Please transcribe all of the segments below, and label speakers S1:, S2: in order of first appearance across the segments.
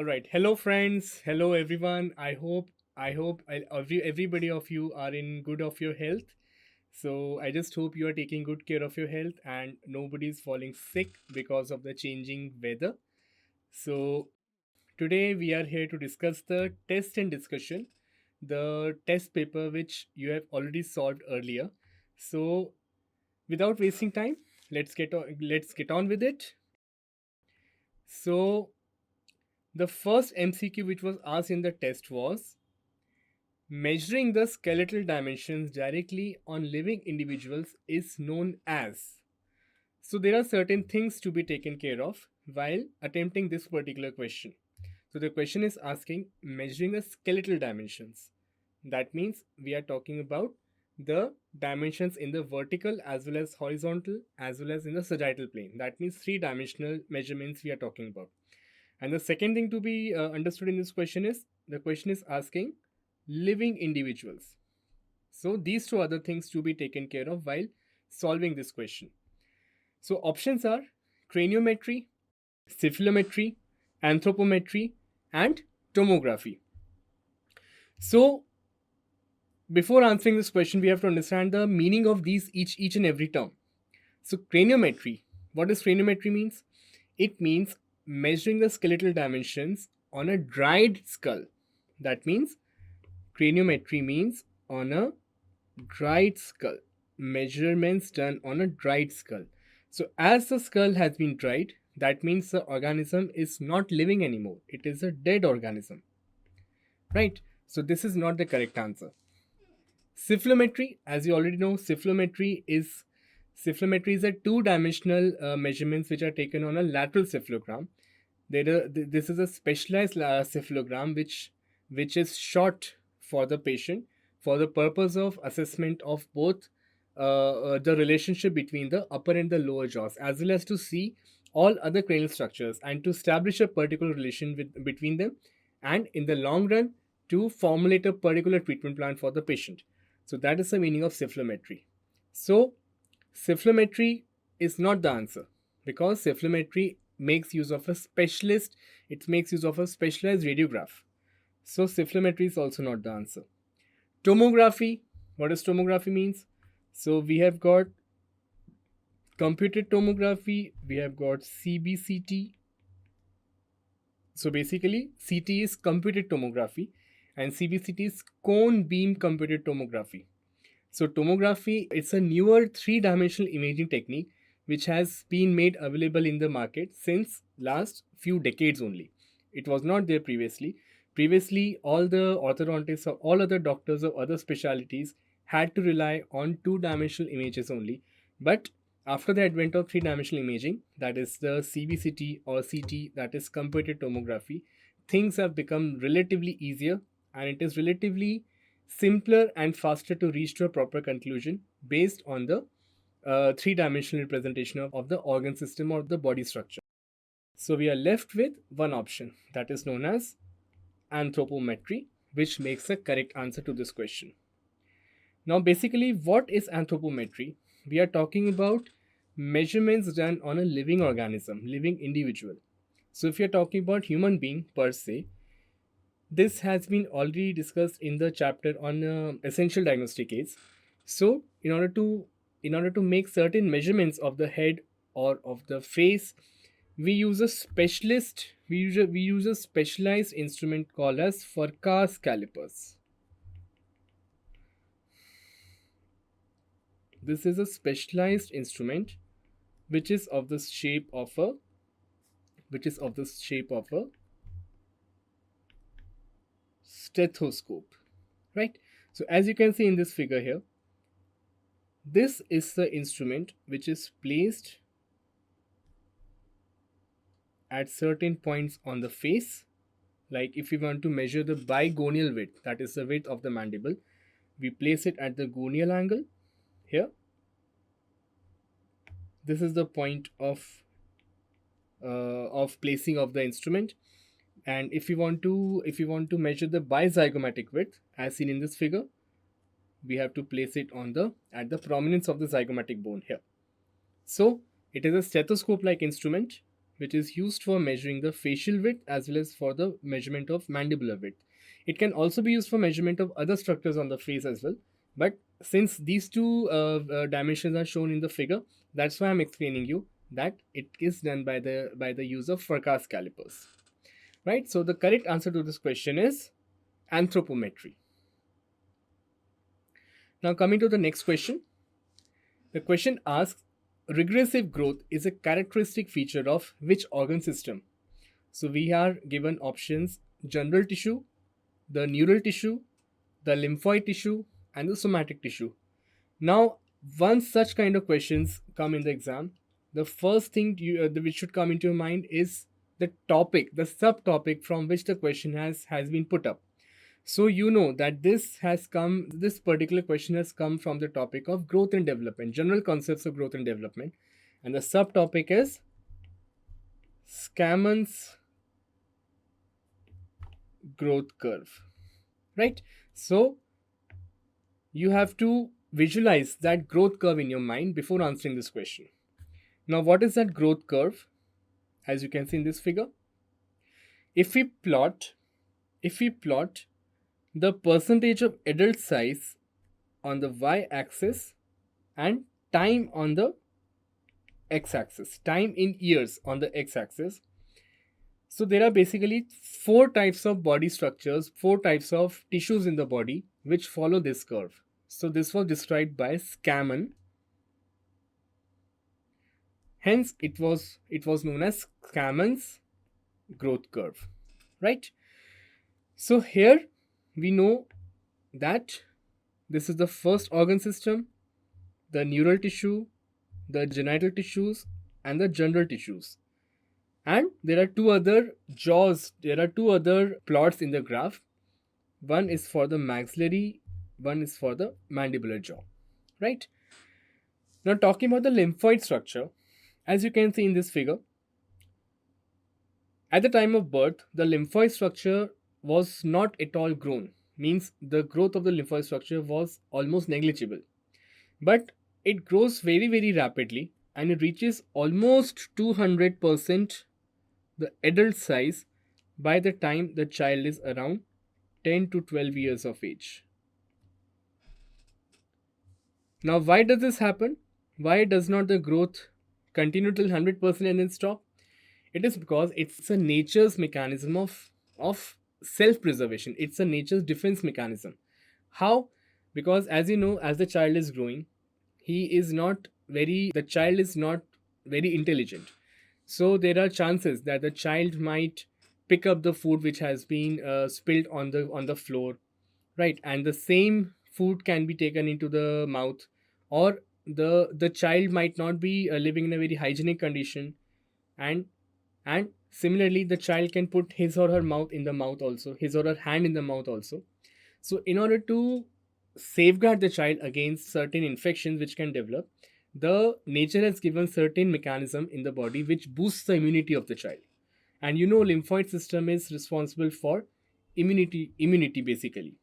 S1: All right. Hello, friends. Hello, everyone. Everybody of you are in good of your health. So I just hope you are taking good care of your health and nobody's falling sick because of the changing weather. So today we are here to discuss the test and discussion, the test paper which you have already solved earlier. So without wasting time, let's get on with it. So the first MCQ which was asked in the test was measuring the skeletal dimensions directly on living individuals is known as. So there are certain things to be taken care of while attempting this particular question. So the question is asking measuring the skeletal dimensions. That means we are talking about the dimensions in the vertical as well as horizontal as well as in the sagittal plane. That means three-dimensional measurements we are talking about. And the second thing to be understood in this question is the question is asking living individuals. So these two other things to be taken care of while solving this question. So options are craniometry, cephalometry, anthropometry, and tomography. So before answering this question, we have to understand the meaning of these each and every term. So craniometry, what does craniometry means? It means measuring the skeletal dimensions on a dried skull. That means craniometry means on a dried skull. Measurements done on a dried skull. So as the skull has been dried, that means the organism is not living anymore. It is a dead organism. Right? So this is not the correct answer. Cephalometry, as you already know, cephalometry is a two-dimensional measurements which are taken on a lateral cephalogram. This is a specialized cephalogram which is shot for the patient for the purpose of assessment of both the relationship between the upper and the lower jaws, as well as to see all other cranial structures and to establish a particular relation between them, and in the long run to formulate a particular treatment plan for the patient. So that is the meaning of cephalometry. So cephalometry is not the answer because cephalometry makes use of a specialist, it makes use of a specialized radiograph. So cephalometry is also not the answer. Tomography, what does tomography means? So we have got computed tomography, we have got CBCT. So basically CT is computed tomography and CBCT is cone beam computed tomography. So tomography, it's a newer three-dimensional imaging technique which has been made available in the market since last few decades only. It was not there previously. Previously, all the orthodontists or all other doctors of other specialties had to rely on two-dimensional images only. But after the advent of three-dimensional imaging, that is the CBCT or CT, that is computed tomography, things have become relatively easier and it is relatively simpler and faster to reach to a proper conclusion based on the three-dimensional representation of the organ system or the body structure. So we are left with one option that is known as anthropometry, which makes a correct answer to this question. Now basically, what is anthropometry? We are talking about measurements done on a living organism, living individual. So if you're talking about human being per se, this has been already discussed in the chapter on essential diagnostic aids. So in order to make certain measurements of the head or of the face, we use a specialized instrument called as Furca's calipers. This is a specialized instrument which is of the shape of a stethoscope, right? So as you can see in this figure here, this is the instrument which is placed at certain points on the face. Like if we want to measure the bigonial width, that is the width of the mandible, we place it at the gonial angle here. This is the point of placing of the instrument. And if we want to measure the bizygomatic width, as seen in this figure, we have to place it at the prominence of the zygomatic bone here. So it is a stethoscope like instrument which is used for measuring the facial width as well as for the measurement of mandibular width. It can also be used for measurement of other structures on the face as well. But since these two dimensions are shown in the figure, that's why I'm explaining you that it is done by the use of Furca's calipers. Right? So the correct answer to this question is anthropometry. Now coming to the next question. The question asks, regressive growth is a characteristic feature of which organ system? So we are given options: general tissue, the neural tissue, the lymphoid tissue, and the somatic tissue. Now, once such kind of questions come in the exam, the first thing which should come into your mind is the topic, the subtopic from which the question has been put up. So you know that this particular question has come from the topic of growth and development, general concepts of growth and development, and the subtopic is Scammonn's growth curve, right? So you have to visualize that growth curve in your mind before answering this question. Now, what is that growth curve? As you can see in this figure, if we plot the percentage of adult size on the y-axis and time on the x-axis, time in years on the x-axis. So there are basically 4 types of body structures, 4 types of tissues in the body which follow this curve. So this was described by Scammon. Hence it was known as Scammonn's growth curve, right? So here we know that this is the first organ system, the neural tissue, the genital tissues, and the general tissues. And there are 2 other jaws, there are 2 other plots in the graph. One is for the maxillary, one is for the mandibular jaw, right? Now talking about the lymphoid structure, as you can see in this figure, at the time of birth, the lymphoid structure was not at all grown, means the growth of the lymphoid structure was almost negligible. But it grows very, very rapidly and it reaches almost 200% the adult size by the time the child is around 10 to 12 years of age. Now, why does this happen? Why does not the growth continue till 100% and then stop? It is because it's a nature's mechanism of self-preservation. It's a nature's defense mechanism. How? Because as you know, as the child is growing, the child is not very intelligent. So there are chances that the child might pick up the food which has been spilled on the floor, right? And the same food can be taken into the mouth, or the child might not be living in a very hygienic condition, and similarly the child can put his or her mouth in the mouth also, his or her hand in the mouth also. So in order to safeguard the child against certain infections which can develop, the nature has given certain mechanism in the body which boosts the immunity of the child. And you know, lymphoid system is responsible for immunity basically.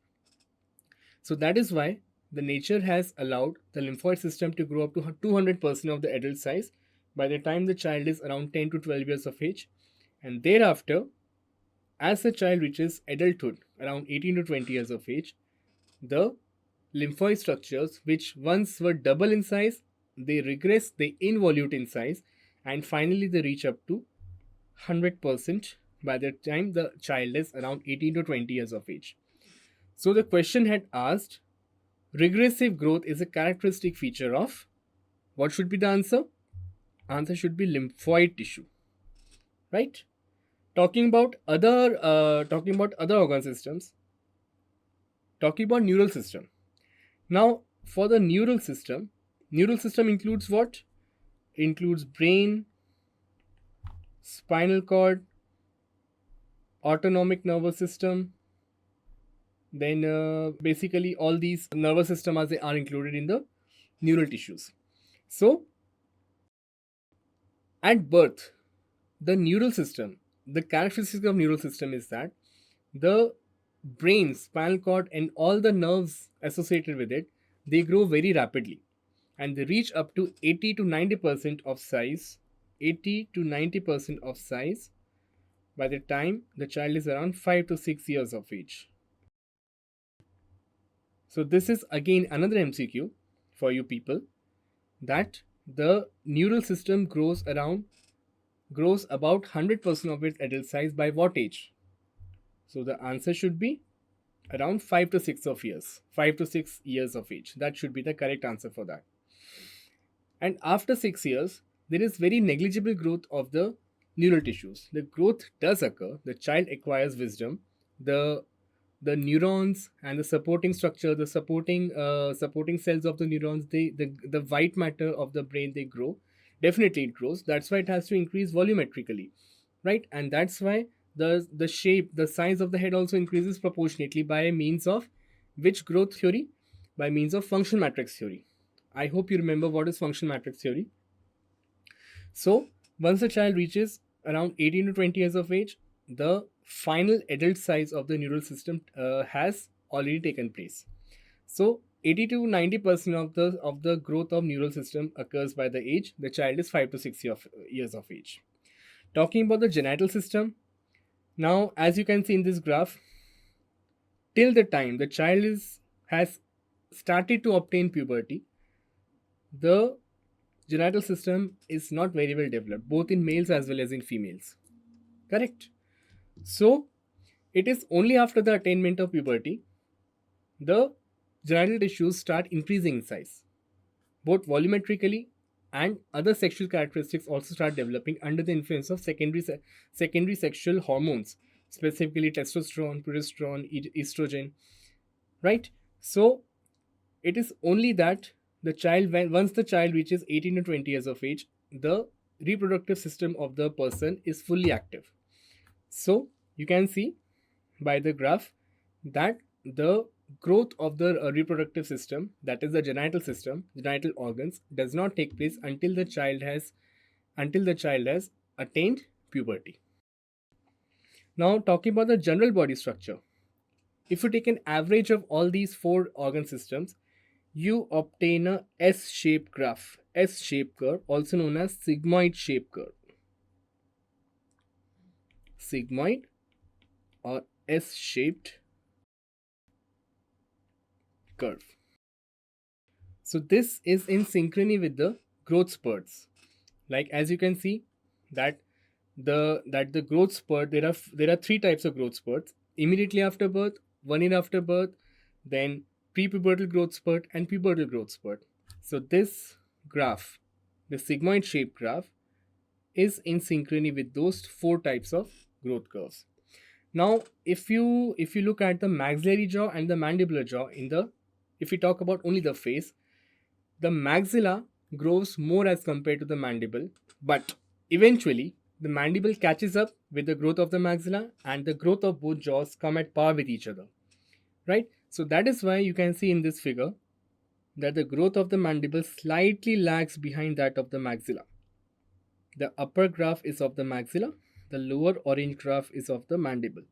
S1: So that is why the nature has allowed the lymphoid system to grow up to 200% of the adult size by the time the child is around 10 to 12 years of age. And thereafter, as the child reaches adulthood around 18 to 20 years of age, the lymphoid structures which once were double in size, they regress, they involute in size, and finally they reach up to 100% by the time the child is around 18 to 20 years of age. So the question had asked, regressive growth is a characteristic feature of, what should be the answer? Answer should be lymphoid tissue, right? Talking about other organ systems, talking about neural system. Now, for the neural system includes what? Includes brain, spinal cord, autonomic nervous system. Then basically all these nervous systems are included in the neural tissues. So at birth, the neural system, the characteristic of neural system is that the brain, spinal cord, and all the nerves associated with it, they grow very rapidly and they reach up to 80 to 90% of size 80 to 90% of size by the time the child is around 5 to 6 years of age. So this is again another MCQ for you people, that the neural system grows about 100% of its adult size by what age? So the answer should be around 5 to 6 of years. 5 to 6 years of age. That should be the correct answer for that. And after 6 years, there is very negligible growth of the neural tissues. The growth does occur. The child acquires wisdom. The neurons and the supporting structure, the supporting cells of the neurons, the white matter of the brain, they grow. Definitely it grows. That's why it has to increase volumetrically, right? And that's why the shape, the size of the head also increases proportionately by means of which growth theory? By means of function matrix theory. I hope you remember what is function matrix theory. So once the child reaches around 18 to 20 years of age, the final adult size of the neural system has already taken place. So 80 to 90% of the growth of neural system occurs by the age the child is 5 to 6 years of age. Talking about the genital system, now as you can see in this graph, till the time the child has started to obtain puberty, the genital system is not very well developed, both in males as well as in females. Correct? So, it is only after the attainment of puberty, the genital tissues start increasing in size. Both volumetrically and other sexual characteristics also start developing under the influence of secondary sexual hormones, specifically testosterone, progesterone, estrogen. Right? So, it is only that once the child reaches 18 to 20 years of age, the reproductive system of the person is fully active. So you can see by the graph that the growth of the reproductive system, that is the genital system, genital organs, does not take place until the child has attained puberty. Now talking about the general body structure, if you take an average of all these 4 organ systems, you obtain a S-shaped graph, S-shaped curve, also known as sigmoid shaped curve. Sigmoid or S-shaped curve. So this is in synchrony with the growth spurts. Like as you can see that the growth spurt, there are 3 types of growth spurts: immediately after birth, 1 year after birth, then prepubertal growth spurt and pubertal growth spurt. So this graph, the sigmoid shaped graph, is in synchrony with those 4 types of growth curves. Now if you look at the maxillary jaw and the mandibular jaw, if we talk about only the face, the maxilla grows more as compared to the mandible, but eventually the mandible catches up with the growth of the maxilla and the growth of both jaws come at par with each other, right? So that is why you can see in this figure that the growth of the mandible slightly lags behind that of the maxilla. The upper graph is of the maxilla, the lower orange graph is of the mandible.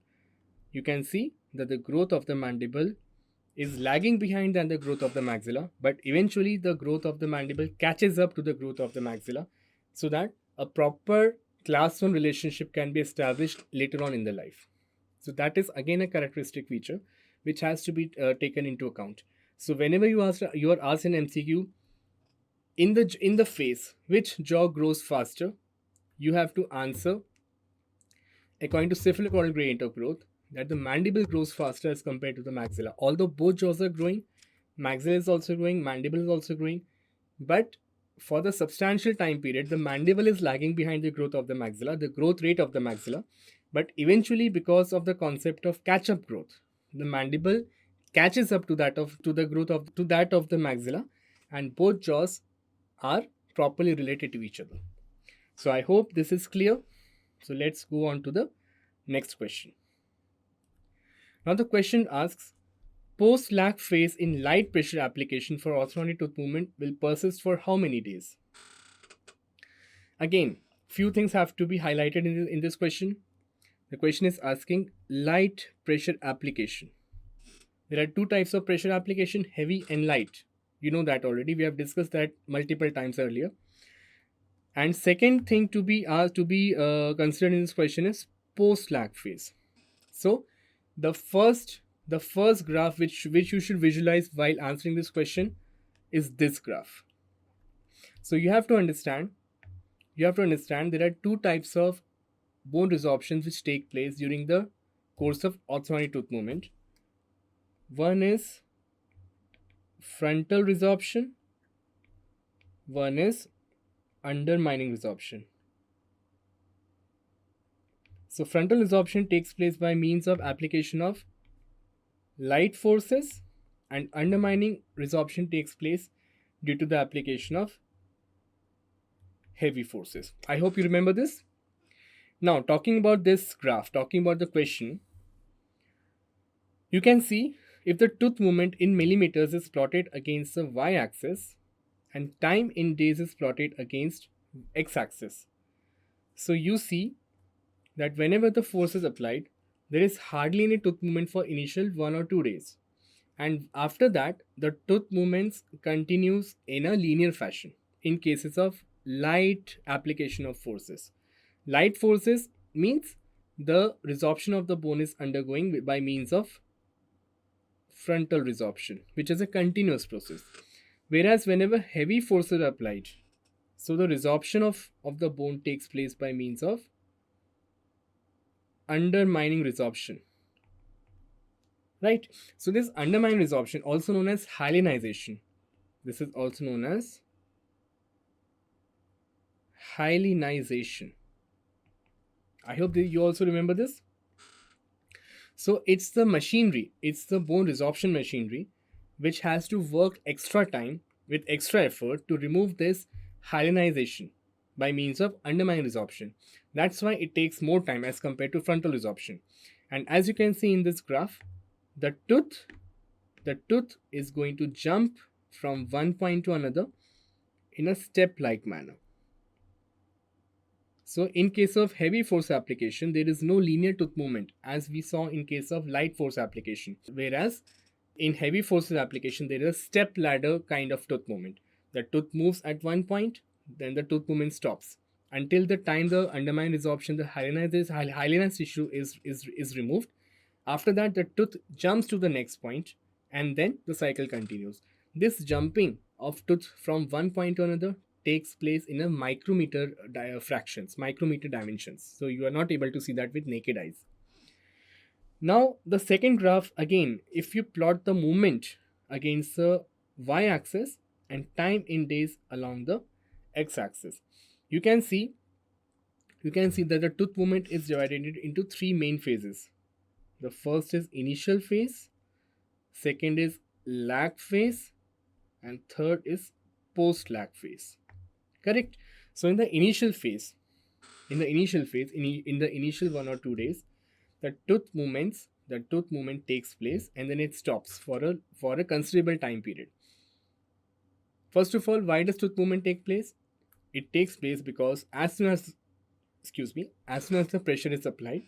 S1: You can see that the growth of the mandible is lagging behind than the growth of the maxilla, but eventually the growth of the mandible catches up to the growth of the maxilla, so that a proper class 1 relationship can be established later on in the life. So that is again a characteristic feature which has to be taken into account. So whenever you are asked in MCQ, in the face, which jaw grows faster, you have to answer according to cephalocaudal gradient of growth that the mandible grows faster as compared to the maxilla. Although both jaws are growing, maxilla is also growing, mandible is also growing, but for the substantial time period, the mandible is lagging behind the growth of the maxilla, the growth rate of the maxilla. But eventually, because of the concept of catch-up growth, the mandible catches up to that of the maxilla, and both jaws are properly related to each other. So I hope this is clear. So let's go on to the next question. Now the question asks, post-lag phase in light pressure application for orthodontic tooth movement will persist for how many days? Again, few things have to be highlighted in this question. The question is asking light pressure application. There are 2 types of pressure application, heavy and light. You know that already. We have discussed that multiple times earlier. And second thing to be considered in this question is post lag phase. So the first graph which you should visualize while answering this question is this graph. So you have to understand there are two types of bone resorptions which take place during the course of orthodontic tooth movement. One is frontal resorption, one is undermining resorption. So frontal resorption takes place by means of application of light forces, and undermining resorption takes place due to the application of heavy forces. I hope you remember this. Now, talking about this graph, talking about the question, you can see if the tooth movement in millimeters is plotted against the y-axis and time in days is plotted against x-axis. So you see that whenever the force is applied, there is hardly any tooth movement for initial 1 or 2 days. And after that, the tooth movements continues in a linear fashion in cases of light application of forces. Light forces means the resorption of the bone is undergoing by means of frontal resorption, which is a continuous process. Whereas whenever heavy forces are applied, so the resorption of the bone takes place by means of undermining resorption. Right? So this undermining resorption, also known as hyalinization. This is also known as hyalinization. I hope that you also remember this. So it's the machinery, it's the bone resorption machinery which has to work extra time with extra effort to remove this hyalinization by means of undermining resorption. That's why it takes more time as compared to frontal resorption. And as you can see in this graph, the tooth is going to jump from one point to another in a step-like manner. So in case of heavy force application, there is no linear tooth movement as we saw in case of light force application. Whereas in heavy forces application, there is a step ladder kind of tooth movement. The tooth moves at one point, then the tooth movement stops until the time the undermined resorption, the hyalinized tissue is removed. After that, the tooth jumps to the next point and then the cycle continues. This jumping of tooth from one point to another takes place in a micrometer fractions, micrometer dimensions. So you are not able to see that with naked eyes. Now the second graph, again, if you plot the movement against the y-axis and time in days along the x-axis, you can see that the tooth movement is divided into three main phases. The first is initial phase, second is lag phase, and third is post lag phase. Correct? So in the initial phase, in the initial 1 or 2 days, the tooth movement takes place and then it stops for a considerable time period. First of all, why does tooth movement take place? It takes place because as soon as the pressure is applied,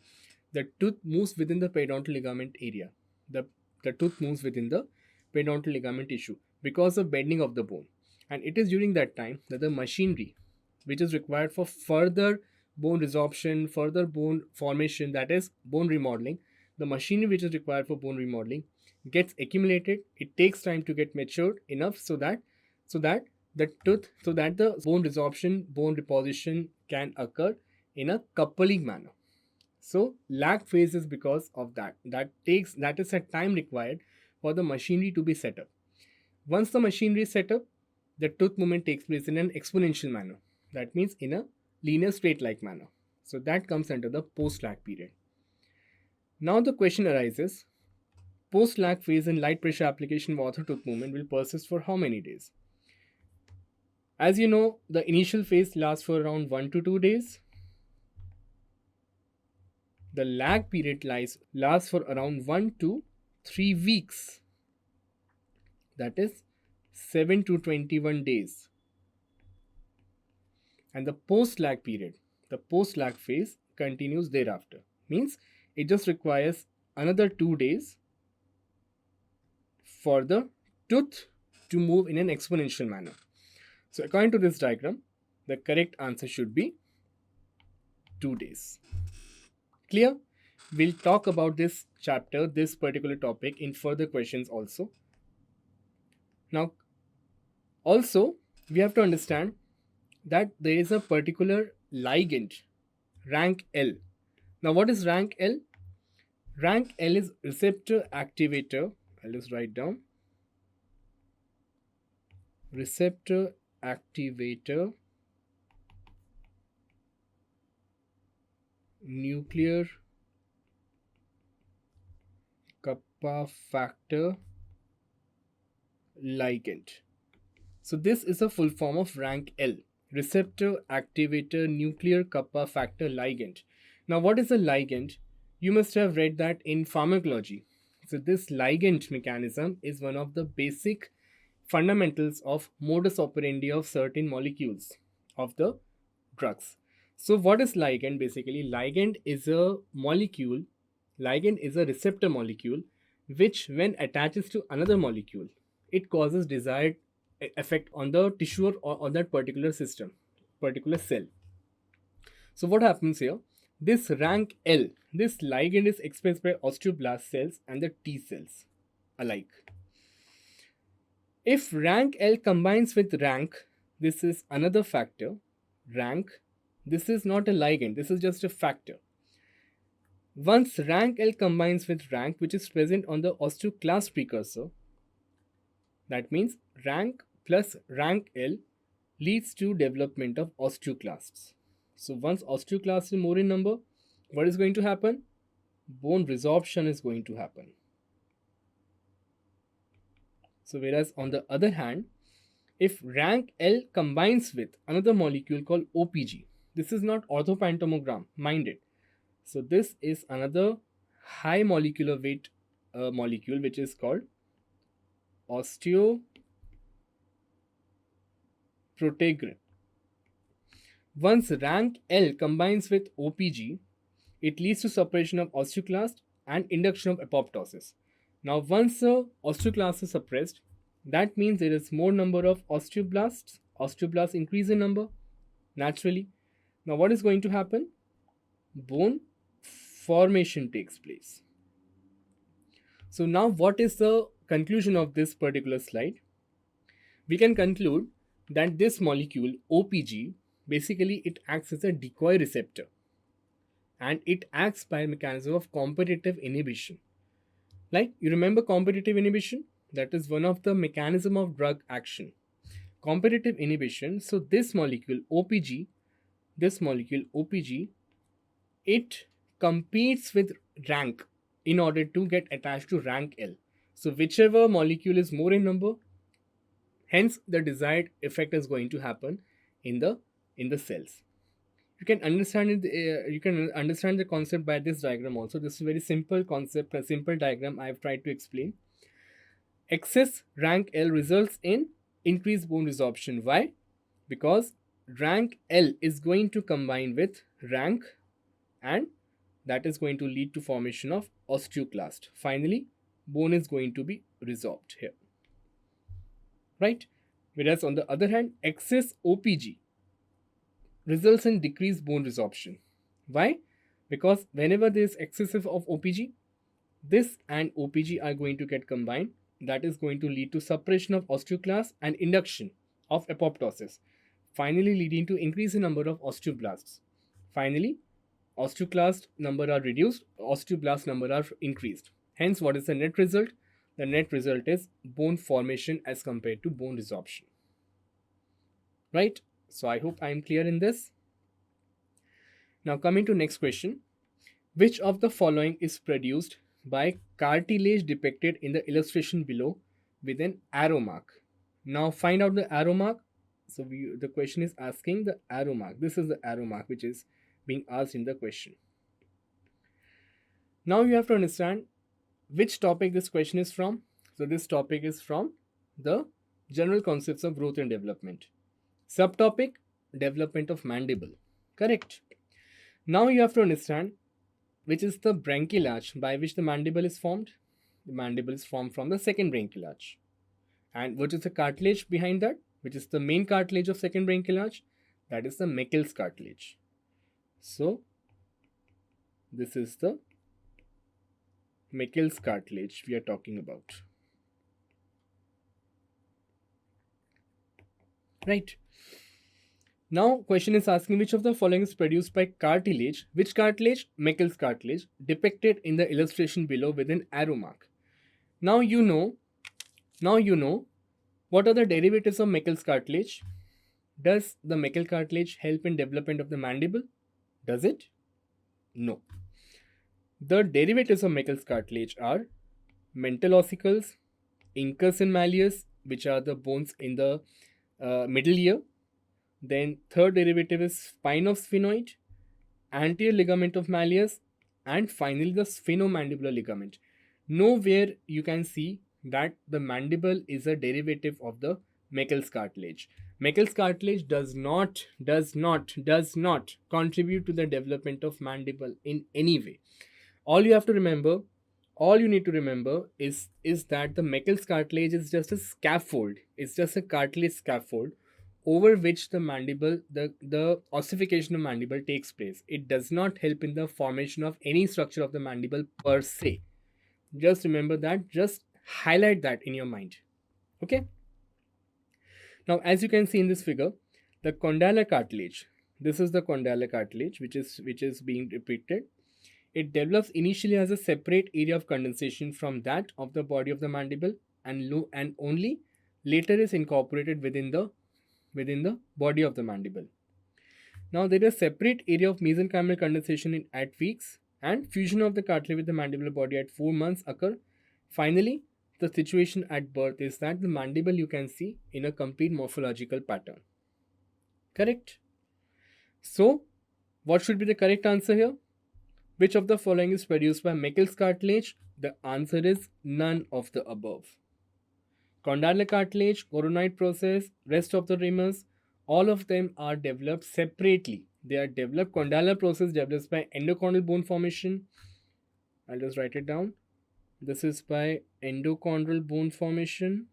S1: the tooth moves within the periodontal ligament area. The tooth moves within the periodontal ligament tissue because of bending of the bone. And it is during that time that the machinery which is required for further bone resorption, further bone formation, that is bone remodeling, the machinery which is required for bone remodeling gets accumulated. It takes time to get matured enough so that the bone resorption, bone deposition can occur in a coupling manner. So lag phase is because of that. That is a time required for the machinery to be set up. Once the machinery is set up, the tooth movement takes place in an exponential manner. That means in a linear straight-like manner. So that comes under the post-lag period. Now the question arises, post-lag phase in light pressure application of ortho tooth movement will persist for how many days? As you know, the initial phase lasts for around 1 to 2 days. The lag period lasts for around 1 to 3 weeks. That is 7 to 21 days. And the post-lag period, the post-lag phase continues thereafter. Means it just requires another 2 days for the tooth to move in an exponential manner. So according to this diagram, The correct answer should be 2 days. Clear? We'll talk about this chapter, this particular topic in further questions also. Now, also, we have to understand that there is a particular ligand, rank L. Now, what is rank L? Rank L is receptor activator. I'll just write down. Receptor activator nuclear kappa factor ligand. So this is a full form of rank L, receptor activator nuclear kappa factor ligand. Now what is a ligand? You must have read that in pharmacology. So this ligand mechanism is one of the basic fundamentals of modus operandi of certain molecules of the drugs. So what is ligand? Basically, ligand is a molecule, ligand is a receptor molecule which when attaches to another molecule, it causes desired effect on the tissue or on that particular system, particular cell. So what happens here? This rank L, this ligand is expressed by osteoblast cells and the T cells alike. If rank L combines with rank, this is another factor, rank, this is not a ligand, this is just a factor. Once rank L combines with rank, which is present on the osteoclast precursor, that means rank plus rank L leads to development of osteoclasts. So once osteoclasts is more in number, what is going to happen? Bone resorption is going to happen. So whereas on the other hand, if rank L combines with another molecule called OPG, this is not orthopantomogram, mind it. So this is another high molecular weight molecule which is called osteoprotegrin. Once rank L combines with OPG, it leads to suppression of osteoclast and induction of apoptosis. Now once the osteoclast is suppressed, that means there is more number of osteoblasts. Osteoblasts increase in number naturally. Now what is going to happen? Bone formation takes place. So now what is the conclusion of this particular slide? We can conclude that this molecule OPG, basically it acts as a decoy receptor and it acts by a mechanism of competitive inhibition. Like you remember competitive inhibition? That is one of the mechanism of drug action. Competitive inhibition. So this molecule OPG, it competes with rank in order to get attached to rank L. So whichever molecule is more in number, hence the desired effect is going to happen in the cells. You can understand it. You can understand the concept by this diagram also. This is a very simple concept, a simple diagram I have tried to explain. Excess rank L results in increased bone resorption. Why? Because rank L is going to combine with rank and that is going to lead to formation of osteoclast. Finally, bone is going to be resorbed here. Right? Whereas on the other hand, excess OPG results in decreased bone resorption. Why? Because whenever there is excessive of OPG, this and OPG are going to get combined. That is going to lead to suppression of osteoclasts and induction of apoptosis, finally leading to increase in number of osteoblasts. Finally, osteoclast number are reduced, osteoblast number are increased. Hence, what is the net result? The net result is bone formation as compared to bone resorption. Right? So I hope I am clear in this. Now coming to next question. Which of the following is produced by cartilage depicted in the illustration below with an arrow mark? Now find out the arrow mark. So the question is asking the arrow mark. This is the arrow mark which is being asked in the question. Now you have to understand which topic this question is from. So this topic is from the general concepts of growth and development. Subtopic, development of mandible. Correct. Now you have to understand which is the branchial arch by which the mandible is formed. The mandible is formed from the second branchial arch. And what is the cartilage behind that? Which is the main cartilage of second branchial arch? That is the Meckel's cartilage. So this is the Meckel's cartilage we are talking about. Right. Now question is asking which of the following is produced by cartilage. Which cartilage? Meckel's cartilage, depicted in the illustration below with an arrow mark. Now you know what are the derivatives of Meckel's cartilage. Does the Meckel cartilage help in development of the mandible? Does it? No. The derivatives of Meckel's cartilage are mental ossicles, incus and malleus, which are the bones in the middle ear. Then third derivative is spino-sphenoid, anterior ligament of malleus, and finally the sphenomandibular ligament. Nowhere you can see that the mandible is a derivative of the Meckel's cartilage. Meckel's cartilage does not contribute to the development of mandible in any way. All you need to remember is that the Meckel's cartilage is just a scaffold. It's just a cartilage scaffold over which the mandible, the ossification of mandible takes place. It does not help in the formation of any structure of the mandible per se. Just remember that, just highlight that in your mind. Okay. Now, as you can see in this figure, the condylar cartilage, this is the condylar cartilage which is being depicted. It develops initially as a separate area of condensation from that of the body of the mandible and only later is incorporated within the body of the mandible. Now there is a separate area of mesenchymal condensation at weeks, and fusion of the cartilage with the mandibular body at 4 months occur. Finally, the situation at birth is that the mandible you can see in a complete morphological pattern. Correct? So, what should be the correct answer here? Which of the following is produced by Meckel's cartilage? The answer is none of the above. Condylar cartilage, coronoid process, rest of the remiss, all of them are developed separately. They are developed, condylar process develops by endochondral bone formation. I'll just write it down. This is by endochondral bone formation.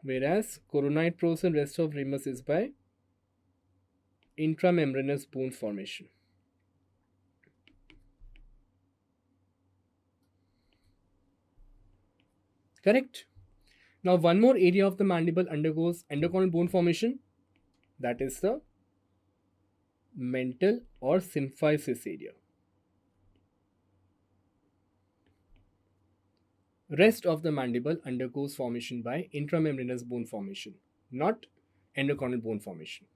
S1: Whereas coronoid process, rest of remiss is by intramembranous bone formation. Correct? Now one more area of the mandible undergoes endochondral bone formation, that is the mental or symphysis area. Rest of the mandible undergoes formation by intramembranous bone formation, not endochondral bone formation.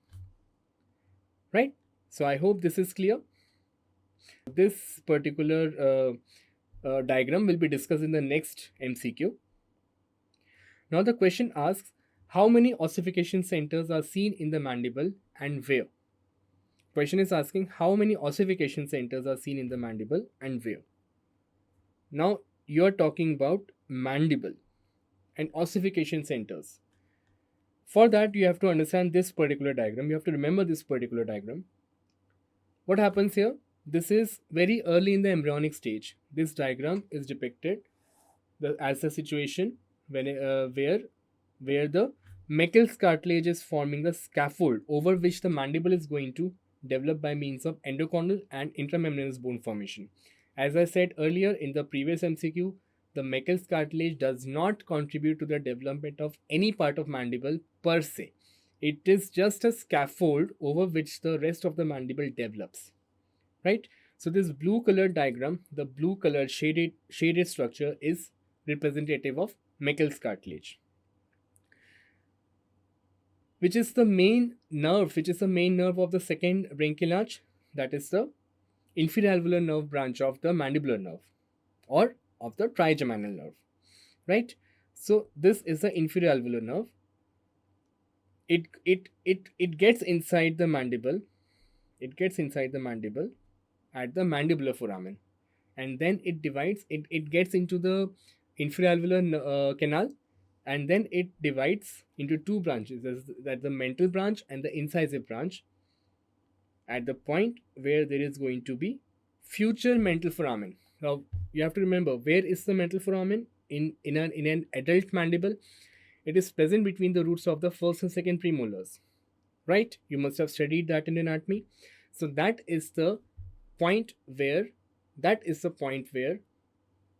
S1: Right? So I hope this is clear. This particular diagram will be discussed in the next MCQ. Now the question asks, how many ossification centers are seen in the mandible and where? Question is asking how many ossification centers are seen in the mandible and where. Now you are talking about mandible and ossification centers. For that you have to understand this particular diagram. You have to remember this particular diagram. What happens here? This is very early in the embryonic stage. This diagram is depicted as a situation when where the Meckel's cartilage is forming the scaffold over which the mandible is going to develop by means of endochondral and intramembranous bone formation. As I said earlier in the previous MCQ, the Meckel's cartilage does not contribute to the development of any part of mandible per se. It is just a scaffold over which the rest of the mandible develops. Right? So this blue colored diagram, the blue colored shaded structure is representative of Meckel's cartilage. Which is the main nerve of the second branchial arch? That is the inferior nerve branch of the mandibular nerve or of the trigeminal nerve. Right? So this is the inferior nerve. It gets inside the mandible. It gets inside the mandible at the mandibular foramen, and then it divides. It gets into the inferior canal, and then it divides into two branches. That's the mental branch and the incisive branch. At the point where there is going to be future mental foramen. Now you have to remember, where is the mental foramen in an adult mandible? It is present between the roots of the first and second premolars. Right? You must have studied that in anatomy. So that is the point where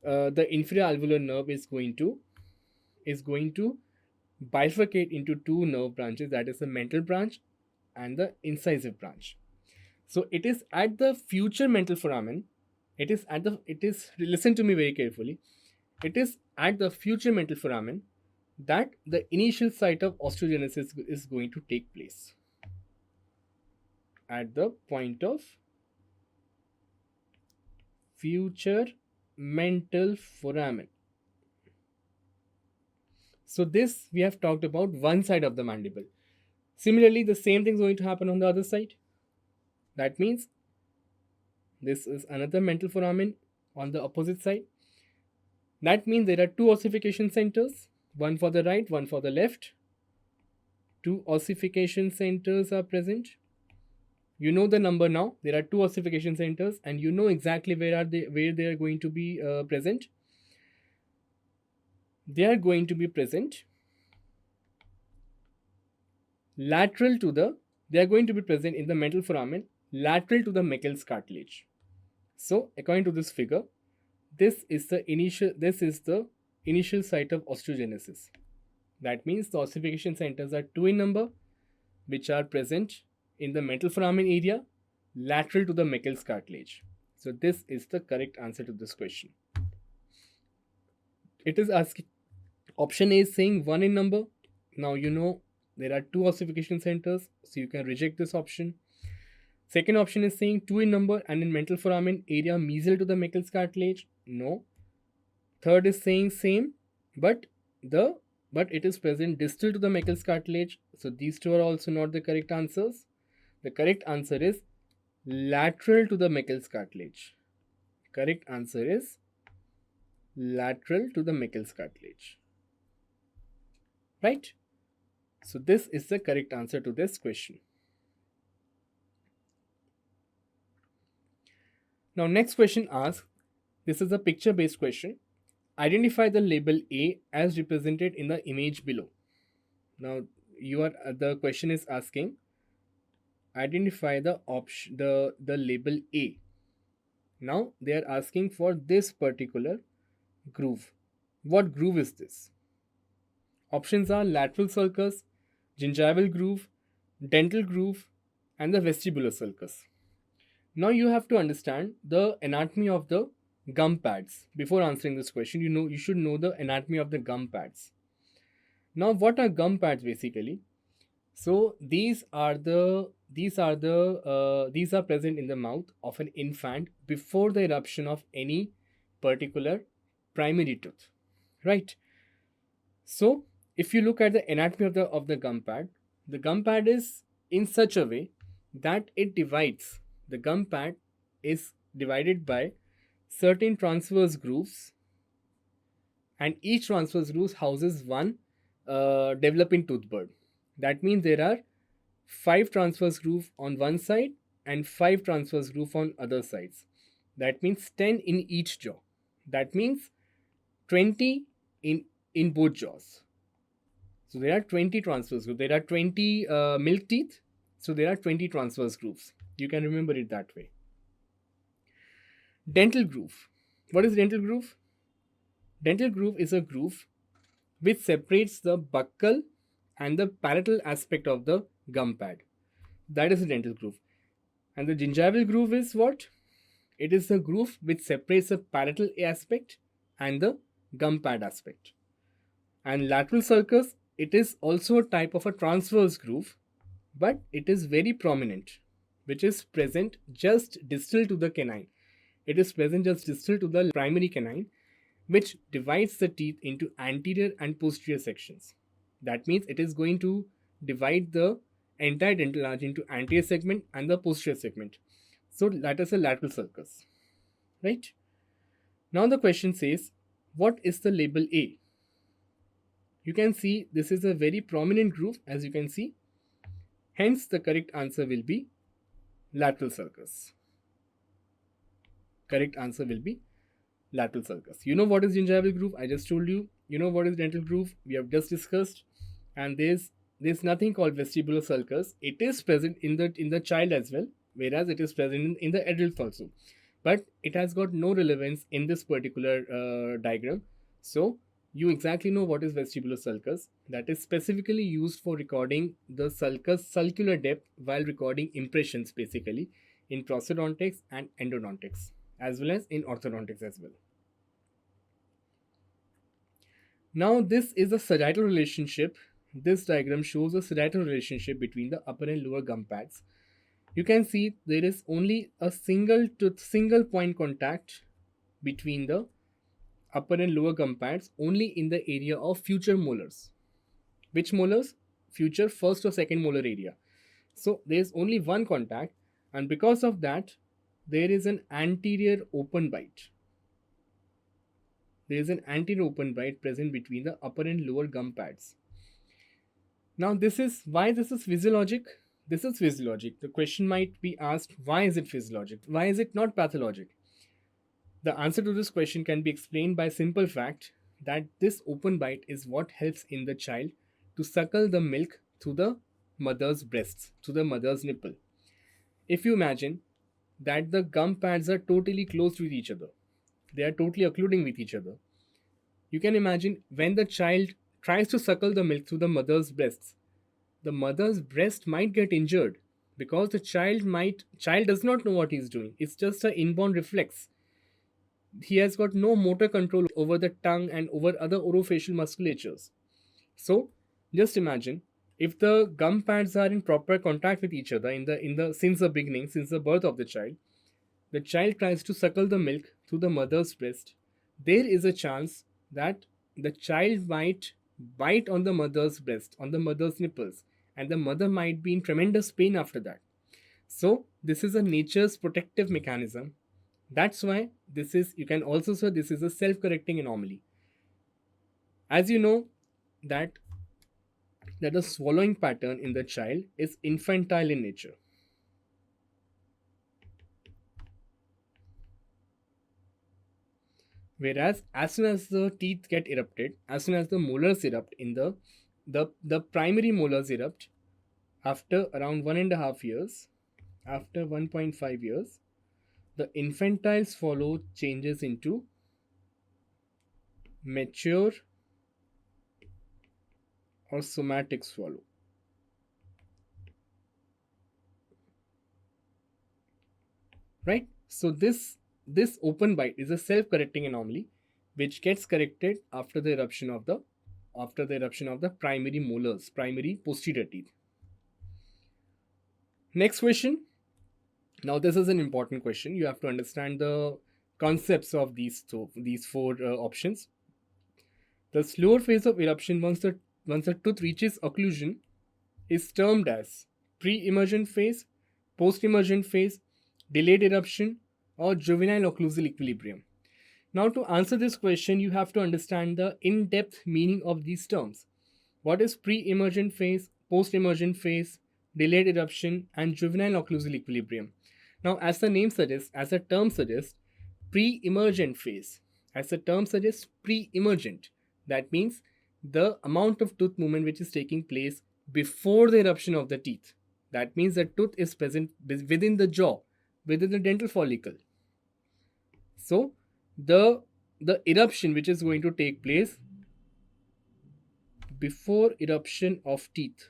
S1: the inferior alveolar nerve is going to bifurcate into two nerve branches, that is the mental branch and the incisive branch. So it is at the future mental foramen. Listen to me very carefully. It is at the future mental foramen that the initial site of osteogenesis is going to take place. At the point of future mental foramen. So this we have talked about one side of the mandible. Similarly, the same thing is going to happen on the other side. That means this is another mental foramen on the opposite side. That means there are two ossification centers, one for the right, one for the left. Two ossification centers are present. You know the number now. There are two ossification centers, and you know exactly where they are going to be present. They are going to be present they are going to be present in the mental foramen lateral to the Meckel's cartilage. So according to this figure, this is the initial site of osteogenesis. That means the ossification centers are two in number, which are present in the mental foramen area lateral to the Meckel's cartilage. So this is the correct answer to this question. It is asking, option A is saying 1 in number. Now you know there are two ossification centers, so you can reject this option. Second option is saying 2 in number and in mental foramen area mesial to the Meckel's cartilage. No. Third is saying same, but it is present distal to the Meckel's cartilage. So these two are also not the correct answers. The correct answer is lateral to the Meckel's cartilage. Correct answer is lateral to the Meckel's cartilage. Right? So this is the correct answer to this question. Now next question asks, this is a picture based question. Identify the label A as represented in the image below. Now the question is asking, identify the label A. Now they are asking for this particular groove. What groove is this? Options are lateral sulcus, gingival groove, dental groove, and the vestibular sulcus. Now you have to understand the anatomy of the gum pads. Before answering this question, you should know the anatomy of the gum pads. Now what are gum pads basically? So these are present in the mouth of an infant before the eruption of any particular primary tooth, right? So if you look at the anatomy of the gum pad is in such a way that it divides. The gum pad is divided by certain transverse grooves, and each transverse groove houses one developing tooth bud. That means there are 5 transverse grooves on one side and 5 transverse grooves on other sides. That means 10 in each jaw. That means 20 in both jaws. So there are 20 transverse grooves. There are 20 milk teeth. So there are 20 transverse grooves. You can remember it that way. Dental groove. What is dental groove? Dental groove is a groove which separates the buccal and the palatal aspect of the gum pad. That is a dental groove. And the gingival groove is what? It is the groove which separates the palatal aspect and the gum pad aspect. And lateral sulcus, it is also a type of a transverse groove, but it is very prominent, which is present just distal to the canine. It is present just distal to the primary canine, which divides the teeth into anterior and posterior sections. That means it is going to divide the entire dental arch into anterior segment and the posterior segment. So that is a lateral sulcus, right? Now the question says, what is the label A? You can see this is a very prominent groove, as you can see. Hence the correct answer will be lateral sulcus. Correct answer will be lateral sulcus. You know what is gingival groove? I just told you. You know what is dental groove? We have just discussed. And there's nothing called vestibular sulcus. It is present in the child as well, whereas it is present in the adults also. But it has got no relevance in this particular diagram. So you exactly know what is vestibular sulcus. That is specifically used for recording the sulcus sulcular depth while recording impressions, basically in prosthodontics and endodontics, as well as in orthodontics as well. Now this is a sagittal relationship. This diagram shows a sagittal relationship between the upper and lower gum pads. You can see there is only a single point contact between the upper and lower gum pads only in the area of future molars. Which molars? Future first or second molar area. So there is only one contact, and because of that there is an anterior open bite. There is an anterior open bite present between the upper and lower gum pads. Now this is why this is physiologic. This is physiologic. The question might be asked, why is it physiologic? Why is it not pathologic? The answer to this question can be explained by simple fact that this open bite is what helps in the child to suckle the milk through the mother's breasts, to the mother's nipple. If you imagine that the gum pads are totally closed with each other, they are totally occluding with each other. You can imagine when the child tries to suckle the milk through the mother's breasts, the mother's breast might get injured because the child does not know what he's doing. It's just an inborn reflex. He has got no motor control over the tongue and over other orofacial musculatures. So just imagine if the gum pads are in proper contact with each other in the since the beginning, since the birth of the child tries to suckle the milk through the mother's breast, there is a chance that the child might bite on the mother's breast, on the mother's nipples, and the mother might be in tremendous pain after that. So this is a nature's protective mechanism. That's why you can also say this is a self-correcting anomaly. As you know that the swallowing pattern in the child is infantile in nature. Whereas as soon as the teeth get erupted, as soon as the molars erupt the primary molars erupt after around 1.5 years, after 1.5 years, the infantile swallow changes into mature or somatic swallow. Right? So this open bite is a self-correcting anomaly which gets corrected after the eruption of the primary molars, primary posterior teeth. Next question. Now this is an important question. You have to understand the concepts of these four options. The slower phase of eruption once the tooth reaches occlusion is termed as pre-emergent phase, post-emergent phase, delayed eruption, or juvenile occlusal equilibrium. Now to answer this question, you have to understand the in-depth meaning of these terms. What is pre-emergent phase, post-emergent phase, delayed eruption, and juvenile occlusal equilibrium? Now, as the term suggests, pre-emergent phase. As the term suggests, pre-emergent. That means the amount of tooth movement which is taking place before the eruption of the teeth. That means the tooth is present within the jaw, within the dental follicle. So, the eruption which is going to take place before eruption of teeth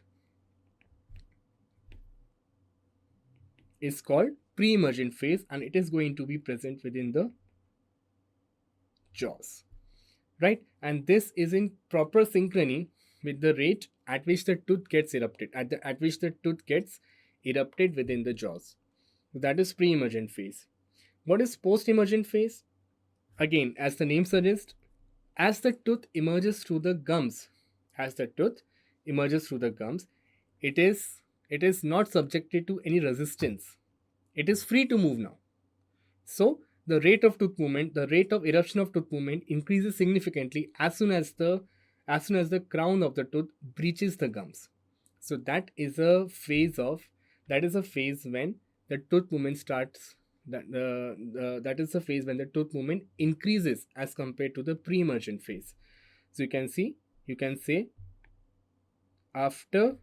S1: is called pre-emergent phase, and it is going to be present within the jaws, right? And this is in proper synchrony with the rate at which the tooth gets erupted, at which the tooth gets erupted within the jaws. So that is pre-emergent phase. What is post-emergent phase? Again, as the name suggests, as the tooth emerges through the gums, it is not subjected to any resistance. It is free to move now. So the rate of tooth movement, the rate of eruption of tooth movement increases significantly as soon as the crown of the tooth breaches the gums. So that is a phase when the tooth movement starts. That is the phase when the tooth movement increases as compared to the pre-emergent phase. So you can say after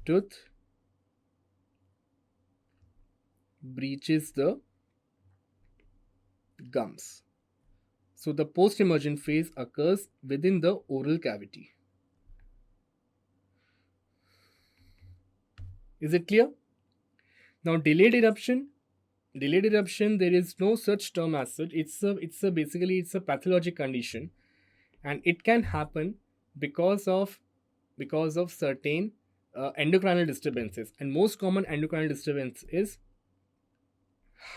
S1: tooth breaches the gums. So the post-emergent phase occurs within the oral cavity. Is it clear? Now delayed eruption, there is no such term as such. Basically it's a pathologic condition, and it can happen because of certain endocrinal disturbances, and most common endocrinal disturbance is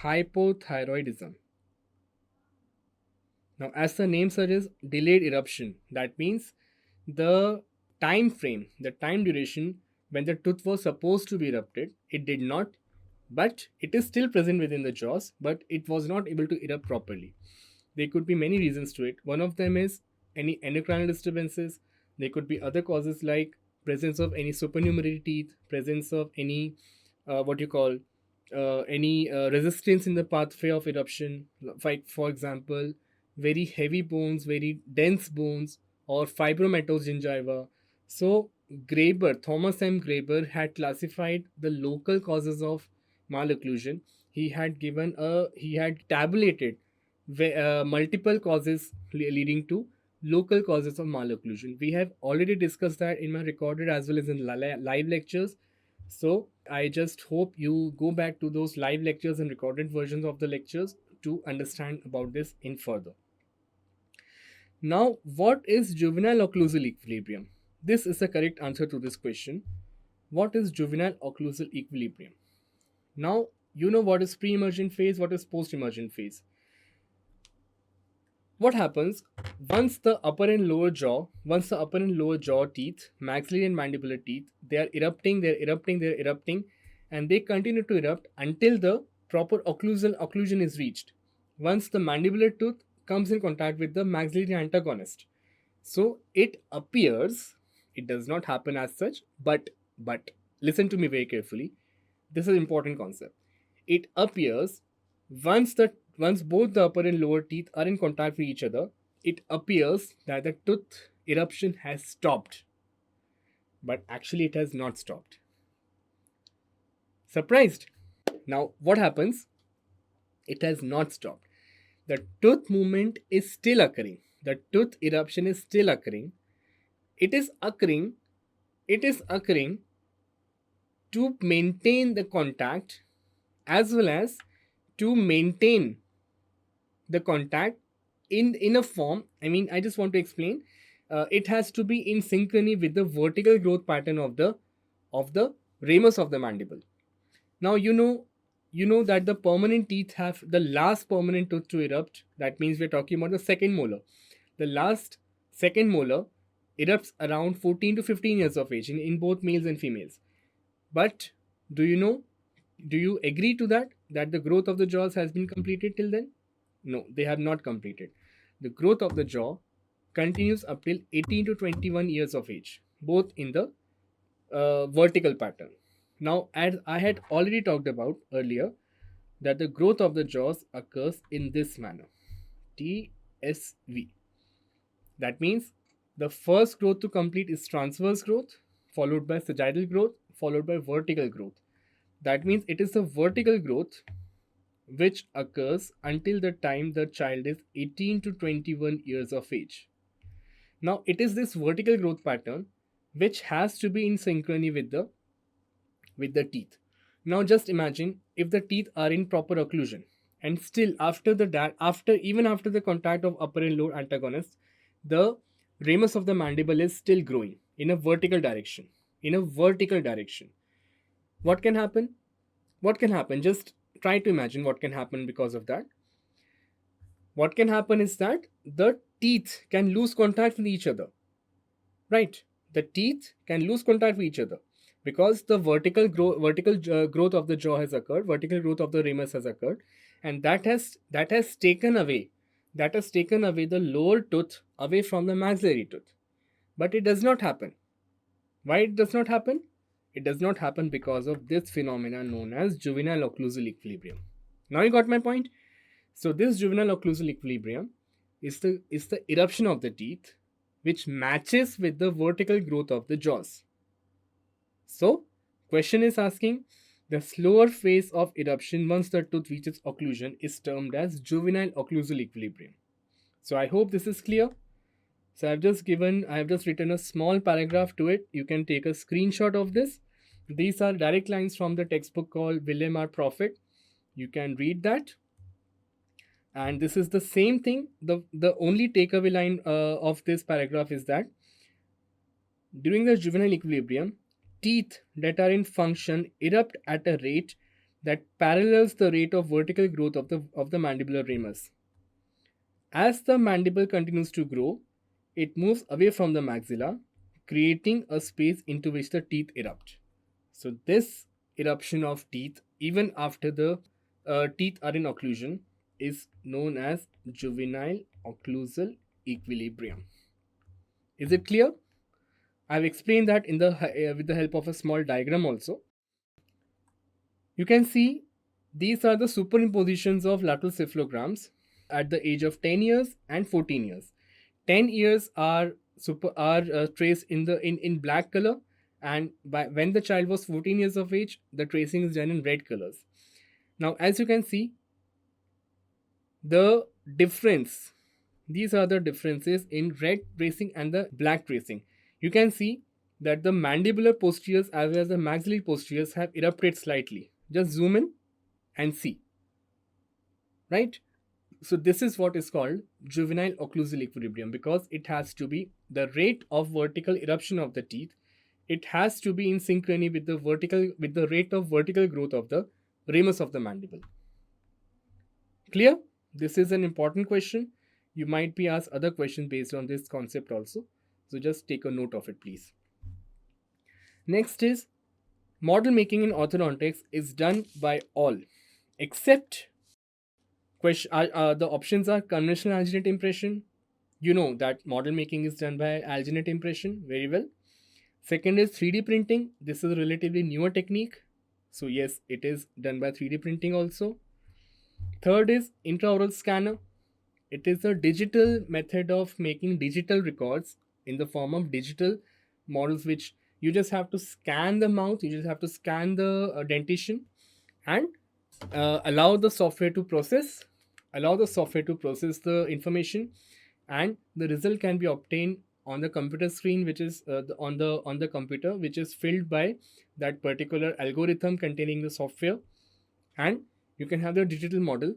S1: hypothyroidism. Now, as the name suggests, delayed eruption, that means the time frame, the time duration when the tooth was supposed to be erupted, it did not, but it is still present within the jaws, but it was not able to erupt properly. There could be many reasons to it. One of them is any endocrinal disturbances. There could be other causes like presence of any supernumerary teeth, presence of any resistance in the pathway of eruption, like for example, very heavy bones, very dense bones, or fibromatous gingiva. So Thomas M. Graeber had classified the local causes of malocclusion. He had tabulated multiple causes leading to local causes of malocclusion. We have already discussed that in my recorded as well as in live lectures. So I just hope you go back to those live lectures and recorded versions of the lectures to understand about this in further. Now, what is juvenile occlusal equilibrium? This is the correct answer to this question. What is juvenile occlusal equilibrium? Now, you know what is pre-emergent phase, what is post-emergent phase. What happens once the upper and lower jaw teeth, maxillary and mandibular teeth, they are erupting, and they continue to erupt until the proper occlusion is reached. Once the mandibular tooth comes in contact with the maxillary antagonist, so it appears, it does not happen as such, but listen to me very carefully. This is an important concept. It appears once both the upper and lower teeth are in contact with each other, it appears that the tooth eruption has stopped. But actually it has not stopped. Surprised? Now what happens? It has not stopped. The tooth movement is still occurring. The tooth eruption is still occurring. It is occurring to maintain the contact as well as to maintain the contact in a form. I just want to explain. It has to be in synchrony with the vertical growth pattern of the ramus of the mandible. Now you know that the permanent teeth have the last permanent tooth to erupt. That means we're talking about the second molar. The last second molar erupts around 14 to 15 years of age in both males and females. But do you agree to that the growth of the jaws has been completed till then? No, they have not completed. The growth of the jaw continues up till 18 to 21 years of age, both in the vertical pattern. Now, as I had already talked about earlier, that the growth of the jaws occurs in this manner, TSV. That means the first growth to complete is transverse growth, followed by sagittal growth, followed by vertical growth. That means it is the vertical growth which occurs until the time the child is 18 to 21 years of age. Now, it is this vertical growth pattern which has to be in synchrony with the teeth. Now, just imagine if the teeth are in proper occlusion, and still after the contact of upper and lower antagonists, the ramus of the mandible is still growing in a vertical direction. What can happen? Just try to imagine what can happen because of that. What can happen is that the teeth can lose contact with each other. Right? The teeth can lose contact with each other because the vertical growth of the jaw has occurred, vertical growth of the ramus has occurred, and that has taken away the lower tooth away from the maxillary tooth. But it does not happen. Why it does not happen? It does not happen because of this phenomena known as juvenile occlusal equilibrium. Now you got my point? So this juvenile occlusal equilibrium is the eruption of the teeth, which matches with the vertical growth of the jaws. So, question is asking, the slower phase of eruption once the tooth reaches occlusion is termed as juvenile occlusal equilibrium. So I hope this is clear. So I have just written a small paragraph to it. You can take a screenshot of this. These are direct lines from the textbook called William R. Prophet. You can read that. And this is the same thing. The only takeaway line of this paragraph is that during the juvenile equilibrium, teeth that are in function erupt at a rate that parallels the rate of vertical growth of the mandibular ramus. As the mandible continues to grow, it moves away from the maxilla, creating a space into which the teeth erupt. So, this eruption of teeth, even after the teeth are in occlusion, is known as juvenile occlusal equilibrium. Is it clear? I've explained that in the with the help of a small diagram also. You can see these are the superimpositions of lateral cephalograms at the age of 10 years and 14 years. 10 years are traced in black color, and when the child was 14 years of age, the tracing is done in red colors. Now, as you can see, the difference, these are the differences in red tracing and the black tracing. You can see that the mandibular posteriors as well as the maxillary posteriors have erupted slightly. Just zoom in and see. Right? So this is what is called juvenile occlusal equilibrium, because it has to be the rate of vertical eruption of the teeth. It has to be in synchrony with the rate of vertical growth of the ramus of the mandible. Clear? This is an important question. You might be asked other questions based on this concept also. So just take a note of it, please. Next is, model making in orthodontics is done by all except the options are conventional alginate impression. You know that model making is done by alginate impression very well. Second is 3D printing. This is a relatively newer technique. So yes, it is done by 3D printing also. Third is intraoral scanner. It is a digital method of making digital records in the form of digital models, which you just have to scan the mouth, you just have to scan the dentition, and allow the software to process the information, and the result can be obtained on the computer screen, which is on the computer, which is filled by that particular algorithm containing the software, and you can have the digital model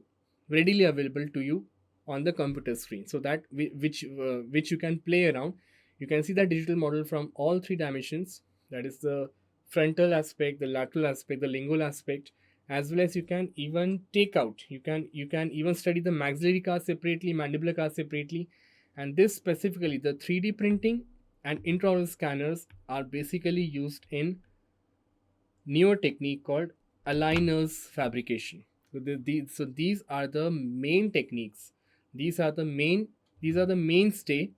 S1: readily available to you on the computer screen, so that which you can play around. You can see the digital model from all three dimensions, that is the frontal aspect, the lateral aspect, the lingual aspect, as well as you can even take out, you can even study the maxillary car separately, mandibular car separately. And this specifically, the 3D printing and intraoral scanners are basically used in newer technique called aligners fabrication. So these are the main techniques. These are the main mainstay.